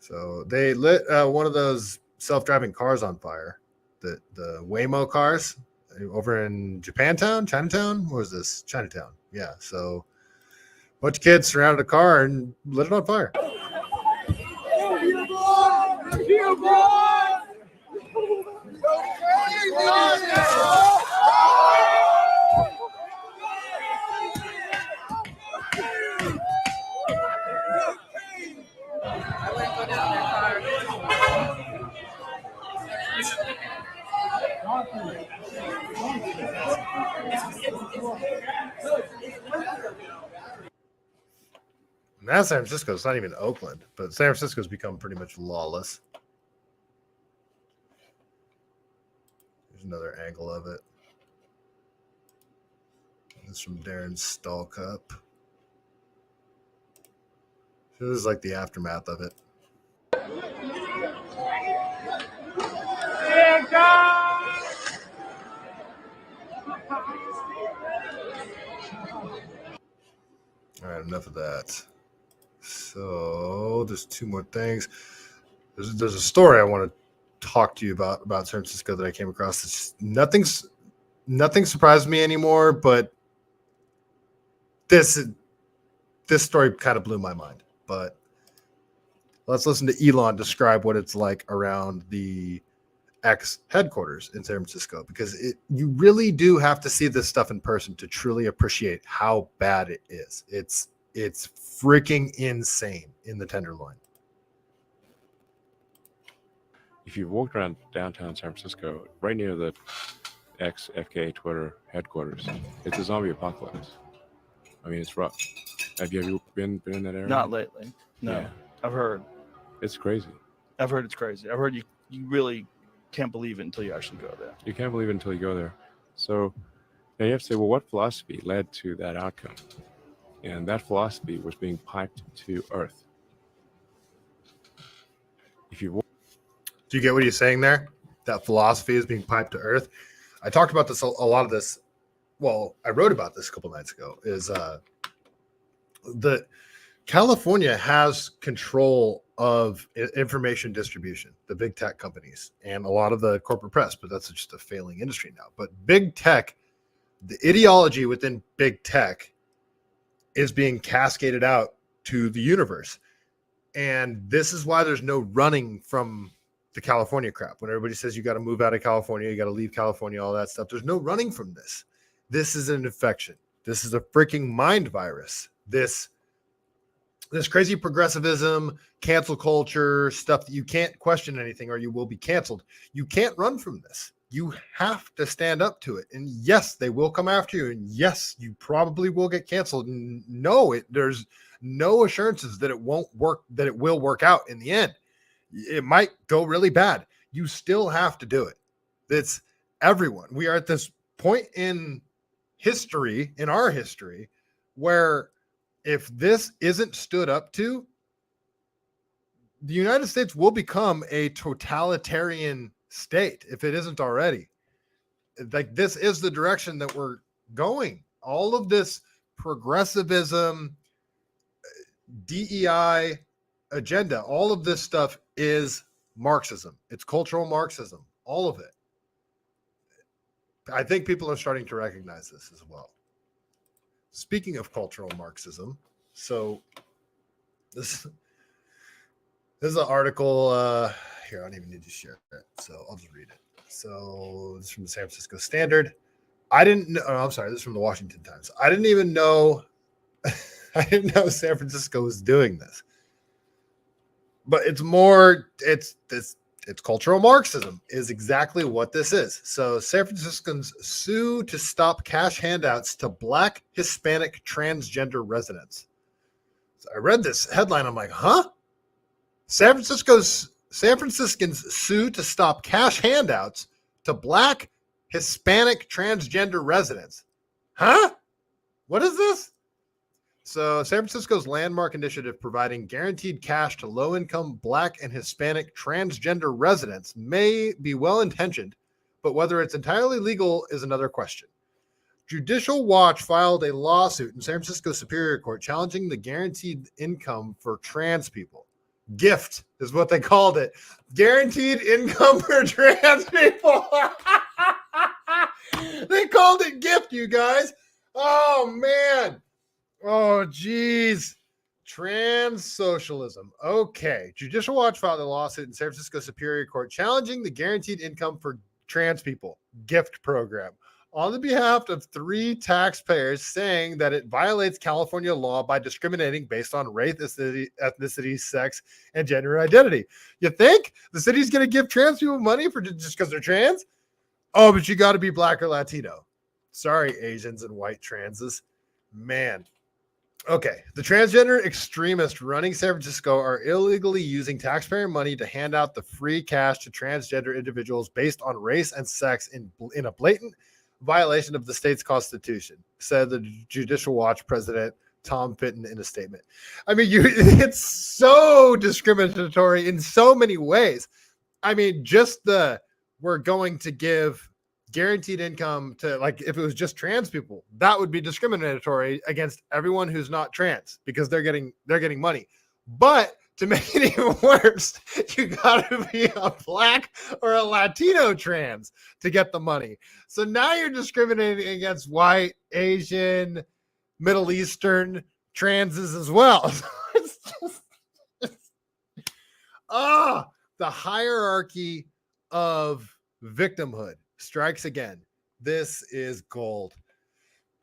So they lit one of those self-driving cars on fire, the Waymo cars over in Chinatown. What was this? Chinatown. Yeah. So a bunch of kids surrounded a car and lit it on fire. Now San Francisco, it's not even Oakland, but San Francisco's become pretty much lawless. There's another angle of it. This is from Darren's stall cup. So this is like the aftermath of it. All right, enough of that. So there's two more things. There's a story I want to talk to you about San Francisco that I came across. It's just, nothing surprised me anymore, but this story kind of blew my mind. But let's listen to Elon describe what it's like around the X headquarters in San Francisco, because you really do have to see this stuff in person to truly appreciate how bad it is. It's freaking insane in the Tenderloin. If you've walked around downtown San Francisco, right near the FK Twitter headquarters, it's a zombie apocalypse. I mean, it's rough. Have you been in that area? Not lately. No, Yeah. I've heard. It's crazy. I've heard it's crazy. I've heard you really can't believe it until you actually go there. You can't believe it until you go there. So now you have to say, well, what philosophy led to that outcome? And that philosophy was being piped to Earth. Do you get what he's saying there? That philosophy is being piped to Earth. I talked about this a lot of this. Well, I wrote about this a couple nights ago. Is the California has control of information distribution, the big tech companies, and a lot of the corporate press, but that's just a failing industry now. But big tech, the ideology within big tech is being cascaded out to the universe. And this is why there's no running from the California crap. When everybody says you got to move out of California, you got to leave California, all that stuff, there's no running from this. This is an infection. This is a freaking mind virus. This crazy progressivism, cancel culture, stuff that you can't question anything or you will be canceled. You can't run from this. You have to stand up to it. And yes, they will come after you. And yes, you probably will get canceled. And no, there's no assurances that it won't work, that it will work out in the end. It might go really bad. You still have to do it. It's everyone. We are at this point in history, in our history, where if this isn't stood up to, the United States will become a totalitarian state if it isn't already. Like, this is the direction that we're going. All of this progressivism, DEI agenda, all of this stuff is Marxism. It's cultural Marxism, all of it. I think people are starting to recognize this as well. Speaking of cultural Marxism, so this is an article here. I don't even need to share it, so I'll just read it. So this is from the San Francisco Standard. This is from the Washington Times. I didn't even know I didn't know San Francisco was doing this. But it's cultural Marxism is exactly what this is. So San Franciscans sue to stop cash handouts to Black, Hispanic, transgender residents. So I read this headline. I'm like, huh? San Franciscans sue to stop cash handouts to Black, Hispanic, transgender residents. Huh? What is this? So San Francisco's landmark initiative providing guaranteed cash to low-income Black and Hispanic transgender residents may be well-intentioned, but whether it's entirely legal is another question. Judicial Watch filed a lawsuit in San Francisco Superior Court challenging the guaranteed income for trans people. GIFT is what they called it. Guaranteed income for trans people. They called it GIFT, you guys. Oh, man. Oh, geez. Trans socialism. Okay. Judicial Watch filed a lawsuit in San Francisco Superior Court challenging the guaranteed income for trans people gift program on the behalf of 3 taxpayers, saying that it violates California law by discriminating based on race, ethnicity, sex, and gender identity. You think the city's going to give trans people money for just because they're trans? Oh, but you got to be Black or Latino. Sorry, Asians and white transes. Man. Okay, the transgender extremists running San Francisco are illegally using taxpayer money to hand out the free cash to transgender individuals based on race and sex in a blatant violation of the state's constitution, said the Judicial Watch president Tom Fitton in a statement. I mean, it's so discriminatory in so many ways. I mean, we're going to give guaranteed income to, like, if it was just trans people, that would be discriminatory against everyone who's not trans because they're getting money. But to make it even worse, you got to be a Black or a Latino trans to get the money. So now you're discriminating against white, Asian, Middle Eastern transes as well. It's just, the hierarchy of victimhood strikes again. This is gold.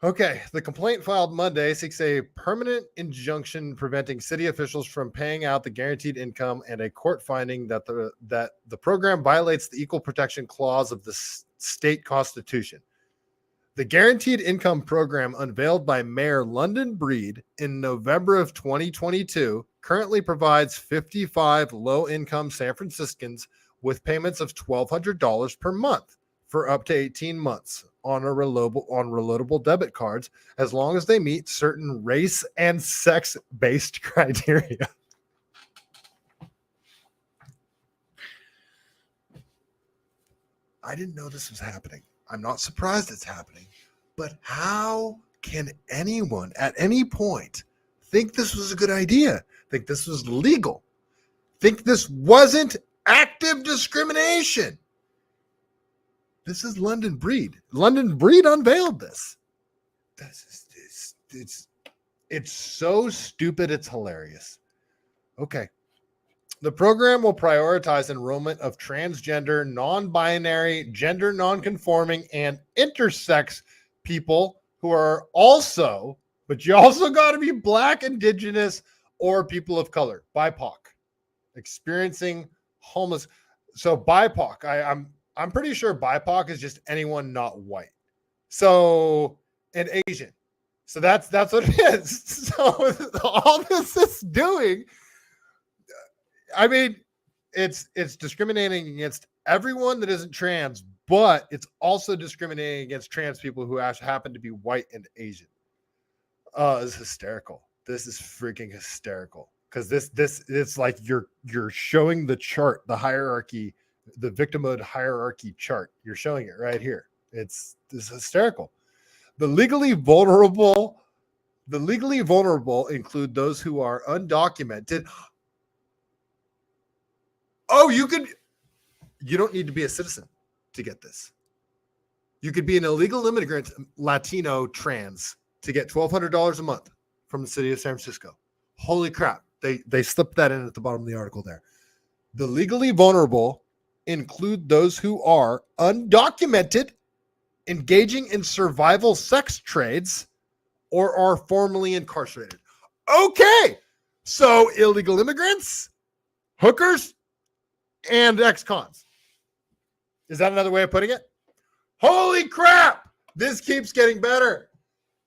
Okay, the complaint filed Monday seeks a permanent injunction preventing city officials from paying out the guaranteed income and a court finding that the program violates the Equal Protection Clause of the state constitution. The guaranteed income program, unveiled by Mayor London Breed in November of 2022, currently provides 55 low-income San Franciscans with payments of $1,200 per month for up to 18 months on reloadable debit cards, as long as they meet certain race and sex-based criteria. I didn't know this was happening. I'm not surprised it's happening, but how can anyone at any point think this was a good idea, think this was legal, think this wasn't active discrimination. This is London Breed. London Breed unveiled this. It's so stupid, it's hilarious. Okay. The program will prioritize enrollment of transgender, non-binary, gender non-conforming, and intersex people who are also, but you also got to be Black, Indigenous, or people of color, BIPOC, experiencing homeless. So BIPOC, I'm pretty sure BIPOC is just anyone not white. So, and Asian. So that's what it is. So all this is doing, I mean, it's discriminating against everyone that isn't trans, but it's also discriminating against trans people who actually happen to be white and Asian. It's hysterical. This is freaking hysterical. Because this it's like you're showing the chart, the hierarchy, the victimhood hierarchy chart. You're showing it right here. It's hysterical. The legally vulnerable include those who are undocumented. Oh, you don't need to be a citizen to get this. You could be an illegal immigrant, Latino, trans, to get $1,200 a month from the city of San Francisco. Holy crap. They slipped that in at the bottom of the article there. The legally vulnerable include those who are undocumented, engaging in survival sex trades, or are formerly incarcerated. Okay. So illegal immigrants, hookers, and ex-cons. Is that another way of putting it? Holy crap! This keeps getting better.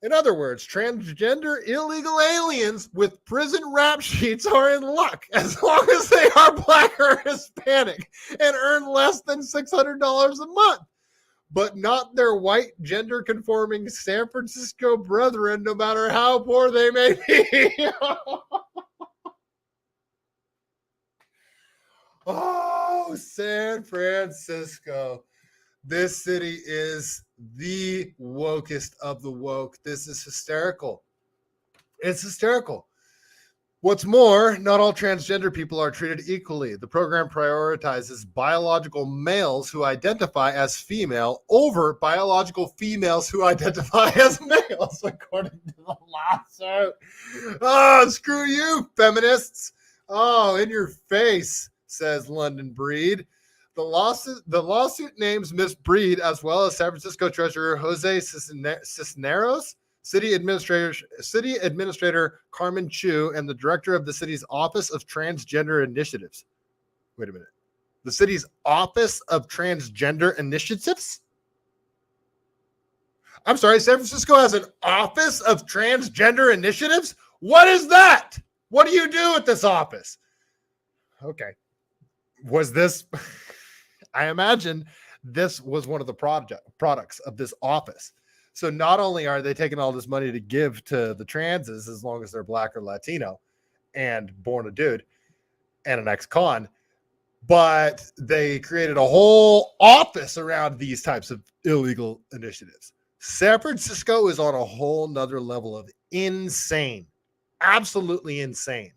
In other words, transgender illegal aliens with prison rap sheets are in luck as long as they are Black or Hispanic and earn less than $600 a month, but not their white gender-conforming San Francisco brethren, no matter how poor they may be. Oh, San Francisco. This city is the wokest of the woke. This is hysterical. It's hysterical. What's more, not all transgender people are treated equally. The program prioritizes biological males who identify as female over biological females who identify as males, according to the lawsuit. Oh, screw you, feminists. Oh, in your face, says London Breed. The lawsuit names Miss Breed as well as San Francisco Treasurer Jose Cisneros, City Administrator Carmen Chu, and the Director of the city's Office of Transgender Initiatives. Wait a minute. The city's Office of Transgender Initiatives? I'm sorry, San Francisco has an Office of Transgender Initiatives? What is that? What do you do at this office? Okay. Was this... I imagine this was one of the products of this office. So not only are they taking all this money to give to the transes, as long as they're Black or Latino and born a dude and an ex-con, but they created a whole office around these types of illegal initiatives. San Francisco is on a whole nother level of insane. Absolutely insane.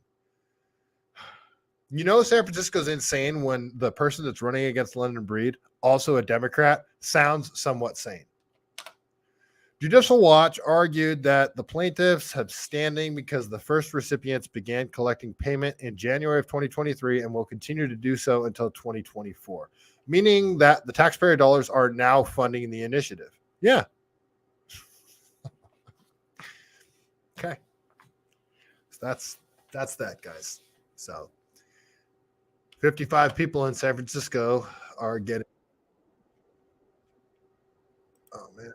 You know, San Francisco's insane when the person that's running against London Breed, also a Democrat, sounds somewhat sane. Judicial Watch argued that the plaintiffs have standing because the first recipients began collecting payment in January of 2023 and will continue to do so until 2024, meaning that the taxpayer dollars are now funding the initiative. Yeah. Okay. So that's that, guys. So 55 people in San Francisco are getting. Oh, man.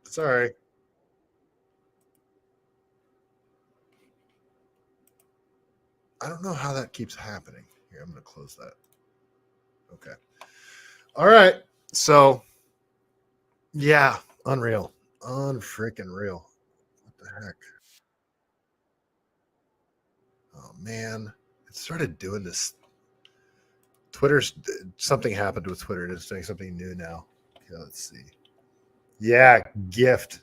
Sorry. I don't know how that keeps happening. Here, I'm going to close that. Okay. All right. So, yeah, unreal. Unfreaking real. What the heck? Oh, man. It started doing this. Something happened with Twitter. It's doing something new now. Okay, let's see. Yeah, gift.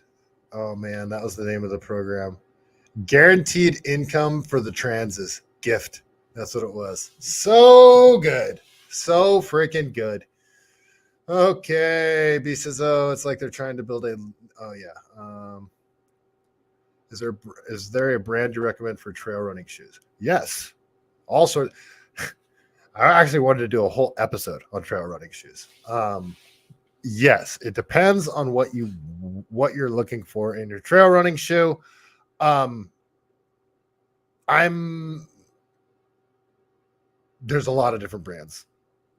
Oh man, that was the name of the program. Guaranteed Income for the Transes Gift. That's what it was. So good. So freaking good. Okay. B says, oh, it's like they're trying to build a. Oh, yeah. Is there a brand you recommend for trail running shoes? Yes. All sorts. I actually wanted to do a whole episode on trail running shoes. Yes, it depends on what you're looking for in your trail running shoe. There's a lot of different brands.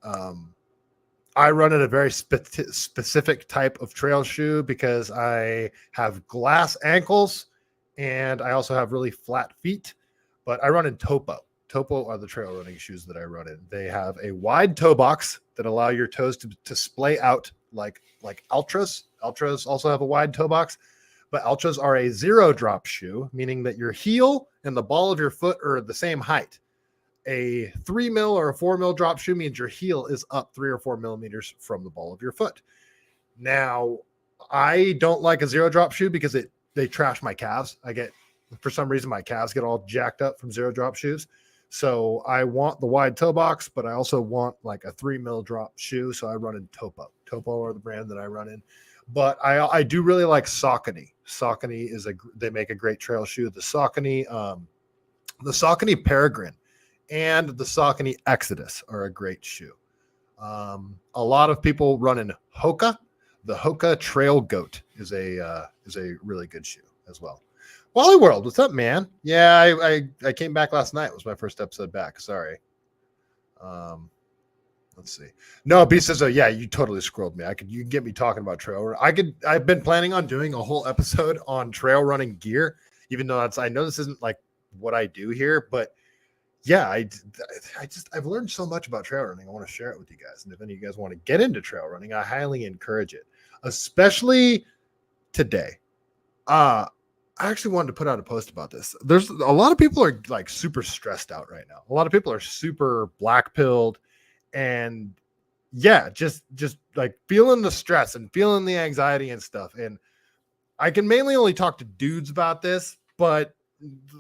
I run in a very specific type of trail shoe because I have glass ankles and I also have really flat feet, but I run in Topo. Topo are the trail running shoes that I run in. They have a wide toe box that allow your toes to splay out like Ultras. Ultras also have a wide toe box, but Ultras are a 0 drop shoe, meaning that your heel and the ball of your foot are the same height. A 3 mil or a 4 mil drop shoe means your heel is up 3 or 4 millimeters from the ball of your foot. Now, I don't like a 0 drop shoe because they trash my calves. For some reason, my calves get all jacked up from 0 drop shoes. So I want the wide toe box, but I also want like a 3 mil drop shoe. So I run in Topo. Topo are the brand that I run in. But I do really like Saucony. Saucony they make a great trail shoe. The Saucony Peregrine and the Saucony Exodus are a great shoe. A lot of people run in Hoka. The Hoka Trail Goat is a really good shoe as well. Wally World, what's up, man? Yeah, I came back last night. It was my first episode back. Sorry. Let's see. No, B says, oh yeah, you totally scrolled me. You can get me talking about trail running. I've been planning on doing a whole episode on trail running gear, even though I know this isn't like what I do here, but yeah, I've learned so much about trail running. I want to share it with you guys. And if any of you guys want to get into trail running, I highly encourage it, especially today. I actually wanted to put out a post about this. There's a lot of people are like super stressed out right now. A lot of people are super black pilled and yeah, just like feeling the stress and feeling the anxiety and stuff. And I can mainly only talk to dudes about this, but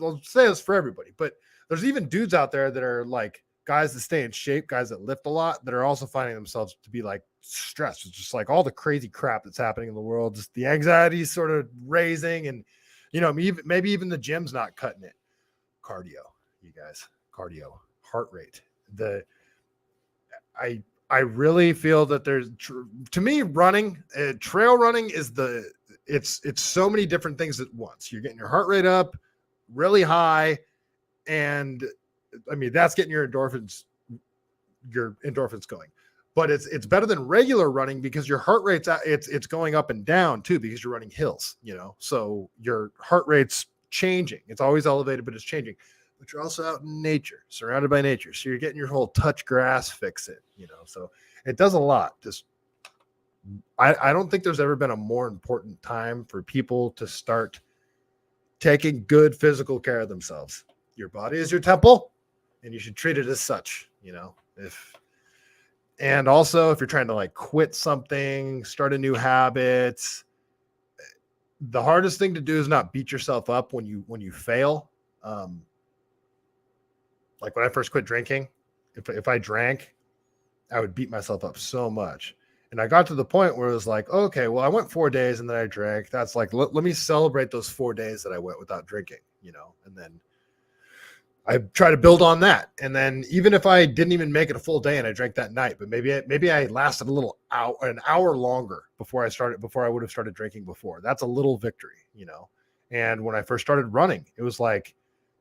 I'll say this for everybody, but there's even dudes out there that are like guys that stay in shape, guys that lift a lot, that are also finding themselves to be like stressed. It's just like all the crazy crap that's happening in the world, just the anxiety is sort of raising and, maybe even the gym's not cutting it. Cardio, you guys, cardio, heart rate. I really feel that to me, running, trail running is it's so many different things at once. You're getting your heart rate up really high. And I mean, that's getting your endorphins going, but it's better than regular running because your heart rate's it's going up and down too, because you're running hills, so your heart rate's changing. It's always elevated, but it's changing, but you're also out in nature, surrounded by nature. So you're getting your whole touch grass, fix it, so it does a lot. I don't think there's ever been a more important time for people to start taking good physical care of themselves. Your body is your temple and you should treat it as such, and also if you're trying to like quit something, start a new habit, the hardest thing to do is not beat yourself up when you fail. Like when I first quit drinking, if I drank, I would beat myself up so much. And I got to the point where it was like, okay, well, I went 4 days and then I drank. That's like, let me celebrate those 4 days that I went without drinking, and then I try to build on that. And then even if I didn't even make it a full day and I drank that night, but maybe I lasted an hour longer before I would have started drinking before. That's a little victory, And when I first started running, it was like,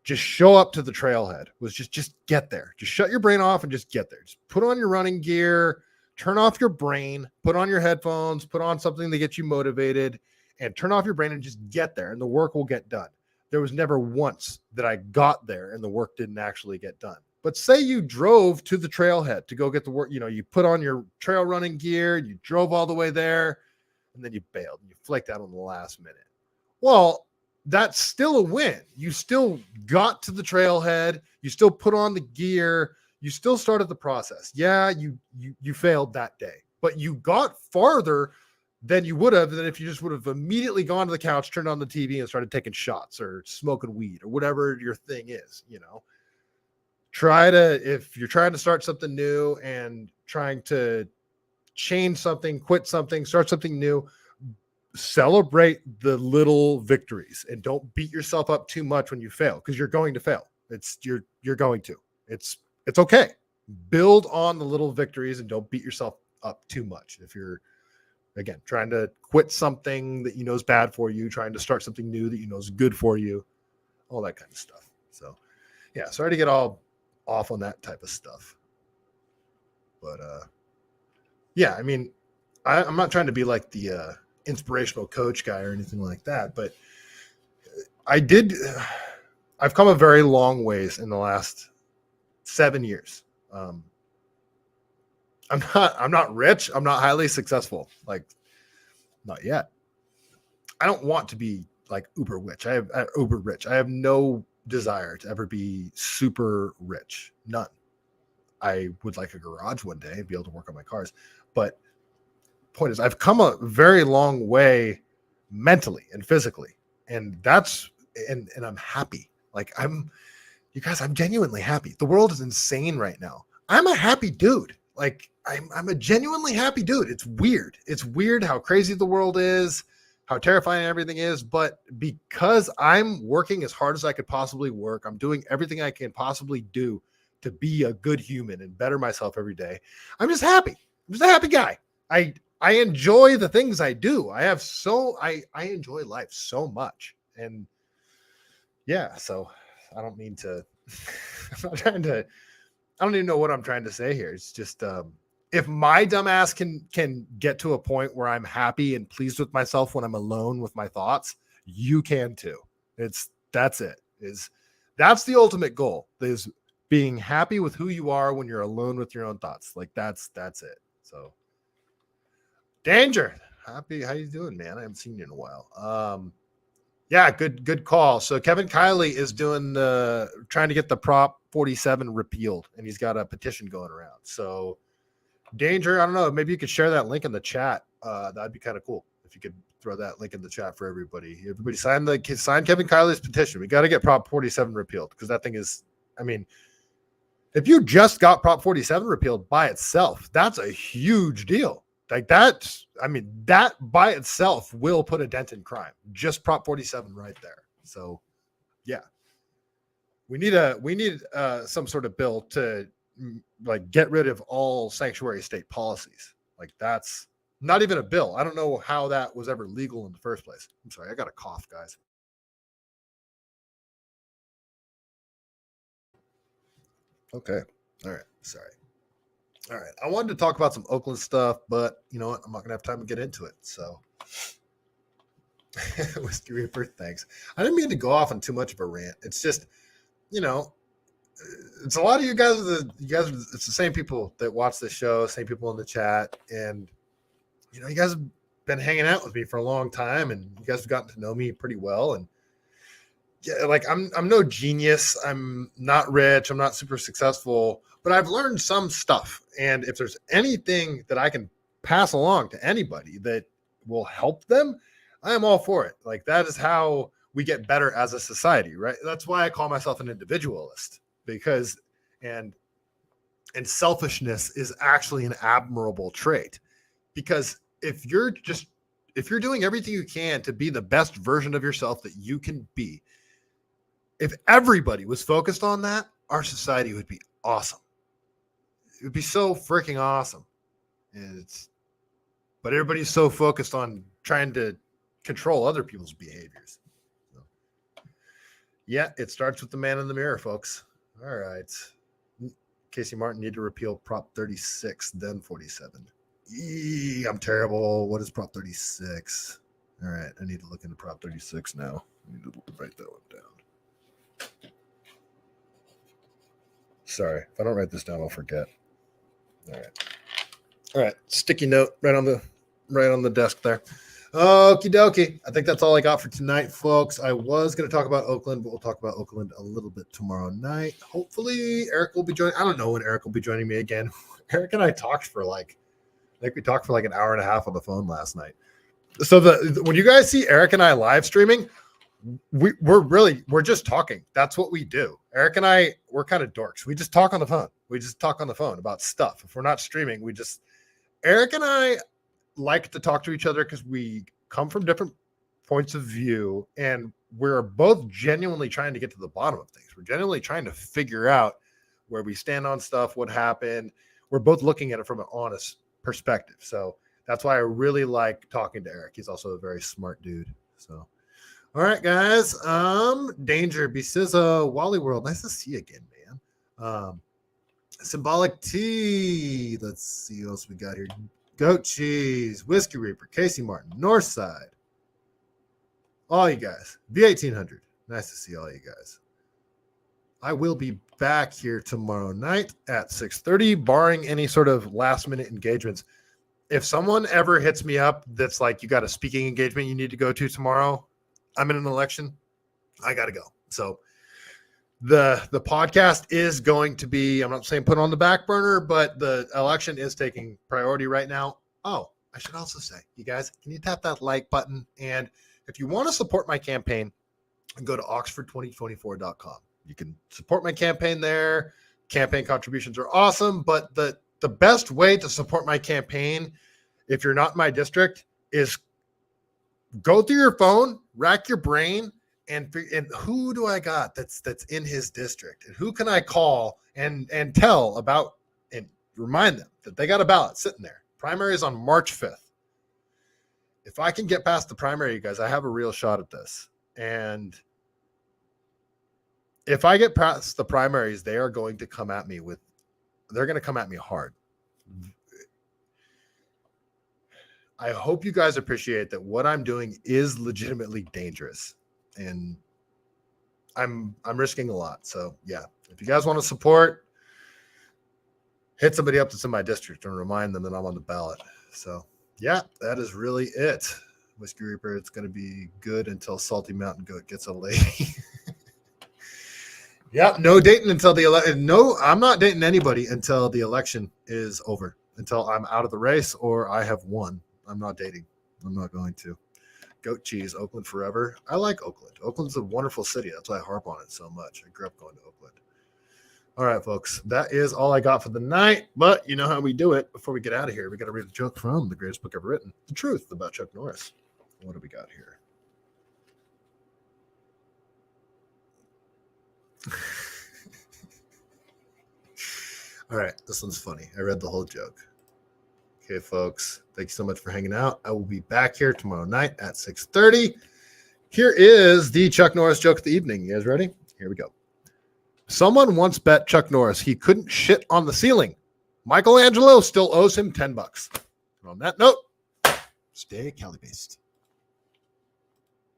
just show up to the trailhead. It was just get there. Just shut your brain off and just get there. Just put on your running gear, turn off your brain, put on your headphones, put on something to get you motivated, and turn off your brain and just get there. And the work will get done. There was never once that I got there and the work didn't actually get done. But say you drove to the trailhead to go get the work, you put on your trail running gear, you drove all the way there, and then you bailed and you flaked out on the last minute. Well, that's still a win. You still got to the trailhead, you still put on the gear, you still started the process. Yeah, you failed that day, but you got farther than you would have than if you just would have immediately gone to the couch, turned on the TV, and started taking shots or smoking weed or whatever your thing is. If you're trying to start something new and trying to change something, quit something, start something new, celebrate the little victories and don't beat yourself up too much when you fail, because you're going to fail. You're going to. It's okay. Build on the little victories and don't beat yourself up too much. If you're, again, trying to quit something that you know is bad for you, trying to start something new that you know is good for you, all that kind of stuff. So, yeah, sorry to get all off on that type of stuff. But, yeah, I mean, I'm not trying to be like the inspirational coach guy or anything like that, but I've come a very long ways in the last 7 years. I'm not rich. I'm not highly successful. Like, not yet. I don't want to be like uber rich. I have no desire to ever be super rich. None. I would like a garage one day and be able to work on my cars. But point is, I've come a very long way mentally and physically. And and I'm happy. Like, you guys, I'm genuinely happy. The world is insane right now. I'm a happy dude. Like, I'm a genuinely happy dude. It's weird. It's weird how crazy the world is, how terrifying everything is. But because I'm working as hard as I could possibly work, I'm doing everything I can possibly do to be a good human and better myself every day. I'm just happy. I'm just a happy guy. I enjoy the things I do. I enjoy life so much. And yeah, so I don't mean to, I don't even know what I'm trying to say here. It's just, if my dumbass can get to a point where I'm happy and pleased with myself when I'm alone with my thoughts, you can too. That's the ultimate goal, is being happy with who you are when you're alone with your own thoughts. Like, that's it. So, Danger, happy. How you doing, man? I haven't seen you in a while. Yeah, good call. So Kevin Kiley is trying to get the Prop 47 repealed, and he's got a petition going around. So, Danger, I don't know, maybe you could share that link in the chat. That'd be kind of cool if you could throw that link in the chat for everybody. Everybody sign Kevin Kiley's petition. We got to get Prop 47 repealed, because that thing is, I mean, if you just got Prop 47 repealed by itself, that's a huge deal. Like, that by itself will put a dent in crime. Just Prop 47 right there. So, yeah, we need some sort of bill to like get rid of all sanctuary state policies. Like, that's not even a bill. I don't know how that was ever legal in the first place. I'm sorry, I got a cough, guys. Okay, all right, sorry. All right, I wanted to talk about some Oakland stuff, but you know what? I'm not gonna have time to get into it. So, Whiskey Reaper, thanks. I didn't mean to go off on too much of a rant. It's just, it's a lot of you guys. It's the same people that watch this show, same people in the chat, and you guys have been hanging out with me for a long time, and you guys have gotten to know me pretty well. And yeah, like I'm no genius. I'm not rich. I'm not super successful. But I've learned some stuff, and if there's anything that I can pass along to anybody that will help them, I am all for it. Like, that is how we get better as a society, right? That's why I call myself an individualist, because and selfishness is actually an admirable trait, because if you're doing everything you can to be the best version of yourself that you can be, if everybody was focused on that, our society would be awesome. It would be so freaking awesome. But everybody's so focused on trying to control other people's behaviors. So, yeah, it starts with the man in the mirror, folks. All right. Casey Martin need to repeal Prop 36, then 47. I'm terrible. What is Prop 36? All right, I need to look into Prop 36 now. I need to write that one down. Sorry, if I don't write this down, I'll forget. All right. Sticky note right on the desk there. Okie dokie. I think that's all I got for tonight, folks. I was going to talk about Oakland, but we'll talk about Oakland a little bit tomorrow night. Hopefully, Eric will be joining. I don't know when Eric will be joining me again. Eric and I talked for we talked for like an hour and a half on the phone last night. So when you guys see Eric and I live streaming, we're just talking. That's what we do. Eric and I, we're kind of dorks. We just talk on the phone. We just talk on the phone about stuff. If we're not streaming, Eric and I like to talk to each other because we come from different points of view, and we're both genuinely trying to get to the bottom of things. We're genuinely trying to figure out where we stand on stuff, what happened. We're both looking at it from an honest perspective. So that's why I really like talking to Eric. He's also a very smart dude. So, all right, guys. Danger, Bisiza, Wally World. Nice to see you again, man. Symbolic T. Let's see what else we got here. Goat Cheese, Whiskey Reaper, Casey Martin, Northside. All you guys. V1800. Nice to see all you guys. I will be back here tomorrow night at 6:30, barring any sort of last-minute engagements. If someone ever hits me up that's like, you got a speaking engagement you need to go to tomorrow, I'm in an election, I got to go. So the podcast is going to be, I'm not saying put on the back burner, but the election is taking priority right now. Oh, I should also say, you guys, can you tap that like button? And if you want to support my campaign, go to oxford2024.com. You can support my campaign there. Campaign contributions are awesome, but the best way to support my campaign, if you're not in my district, is go through your phone, rack your brain, and who do I got that's in his district, and who can I call and tell about and remind them that they got a ballot sitting there. Primary is on March 5th. If I can get past the primary, you guys, I have a real shot at this. And if I get past the primaries, they are going to come at me hard. I hope you guys appreciate that what I'm doing is legitimately dangerous, and I'm risking a lot. So yeah, if you guys want to support, hit somebody up that's in my district and remind them that I'm on the ballot. So yeah, that is really it. Whiskey Reaper, it's going to be good until Salty Mountain Goat gets a lady. Yeah, no dating until the election. No, I'm not dating anybody until the election is over, until I'm out of the race or I have won. I'm not dating. I'm not going to. Goat Cheese, Oakland forever. I like Oakland. Oakland's a wonderful city. That's why I harp on it so much. I grew up going to Oakland. All right, folks. That is all I got for the night. But you know how we do it. Before we get out of here, we got to read a joke from the greatest book ever written, The Truth About Chuck Norris. What do we got here? All right, this one's funny. I read the whole joke. Okay, folks, thank you so much for hanging out. I will be back here tomorrow night at 6:30. Here is the Chuck Norris joke of the evening. You guys ready? Here we go. Someone once bet Chuck Norris he couldn't shit on the ceiling. Michelangelo still owes him $10. And on that note, stay CaliBased.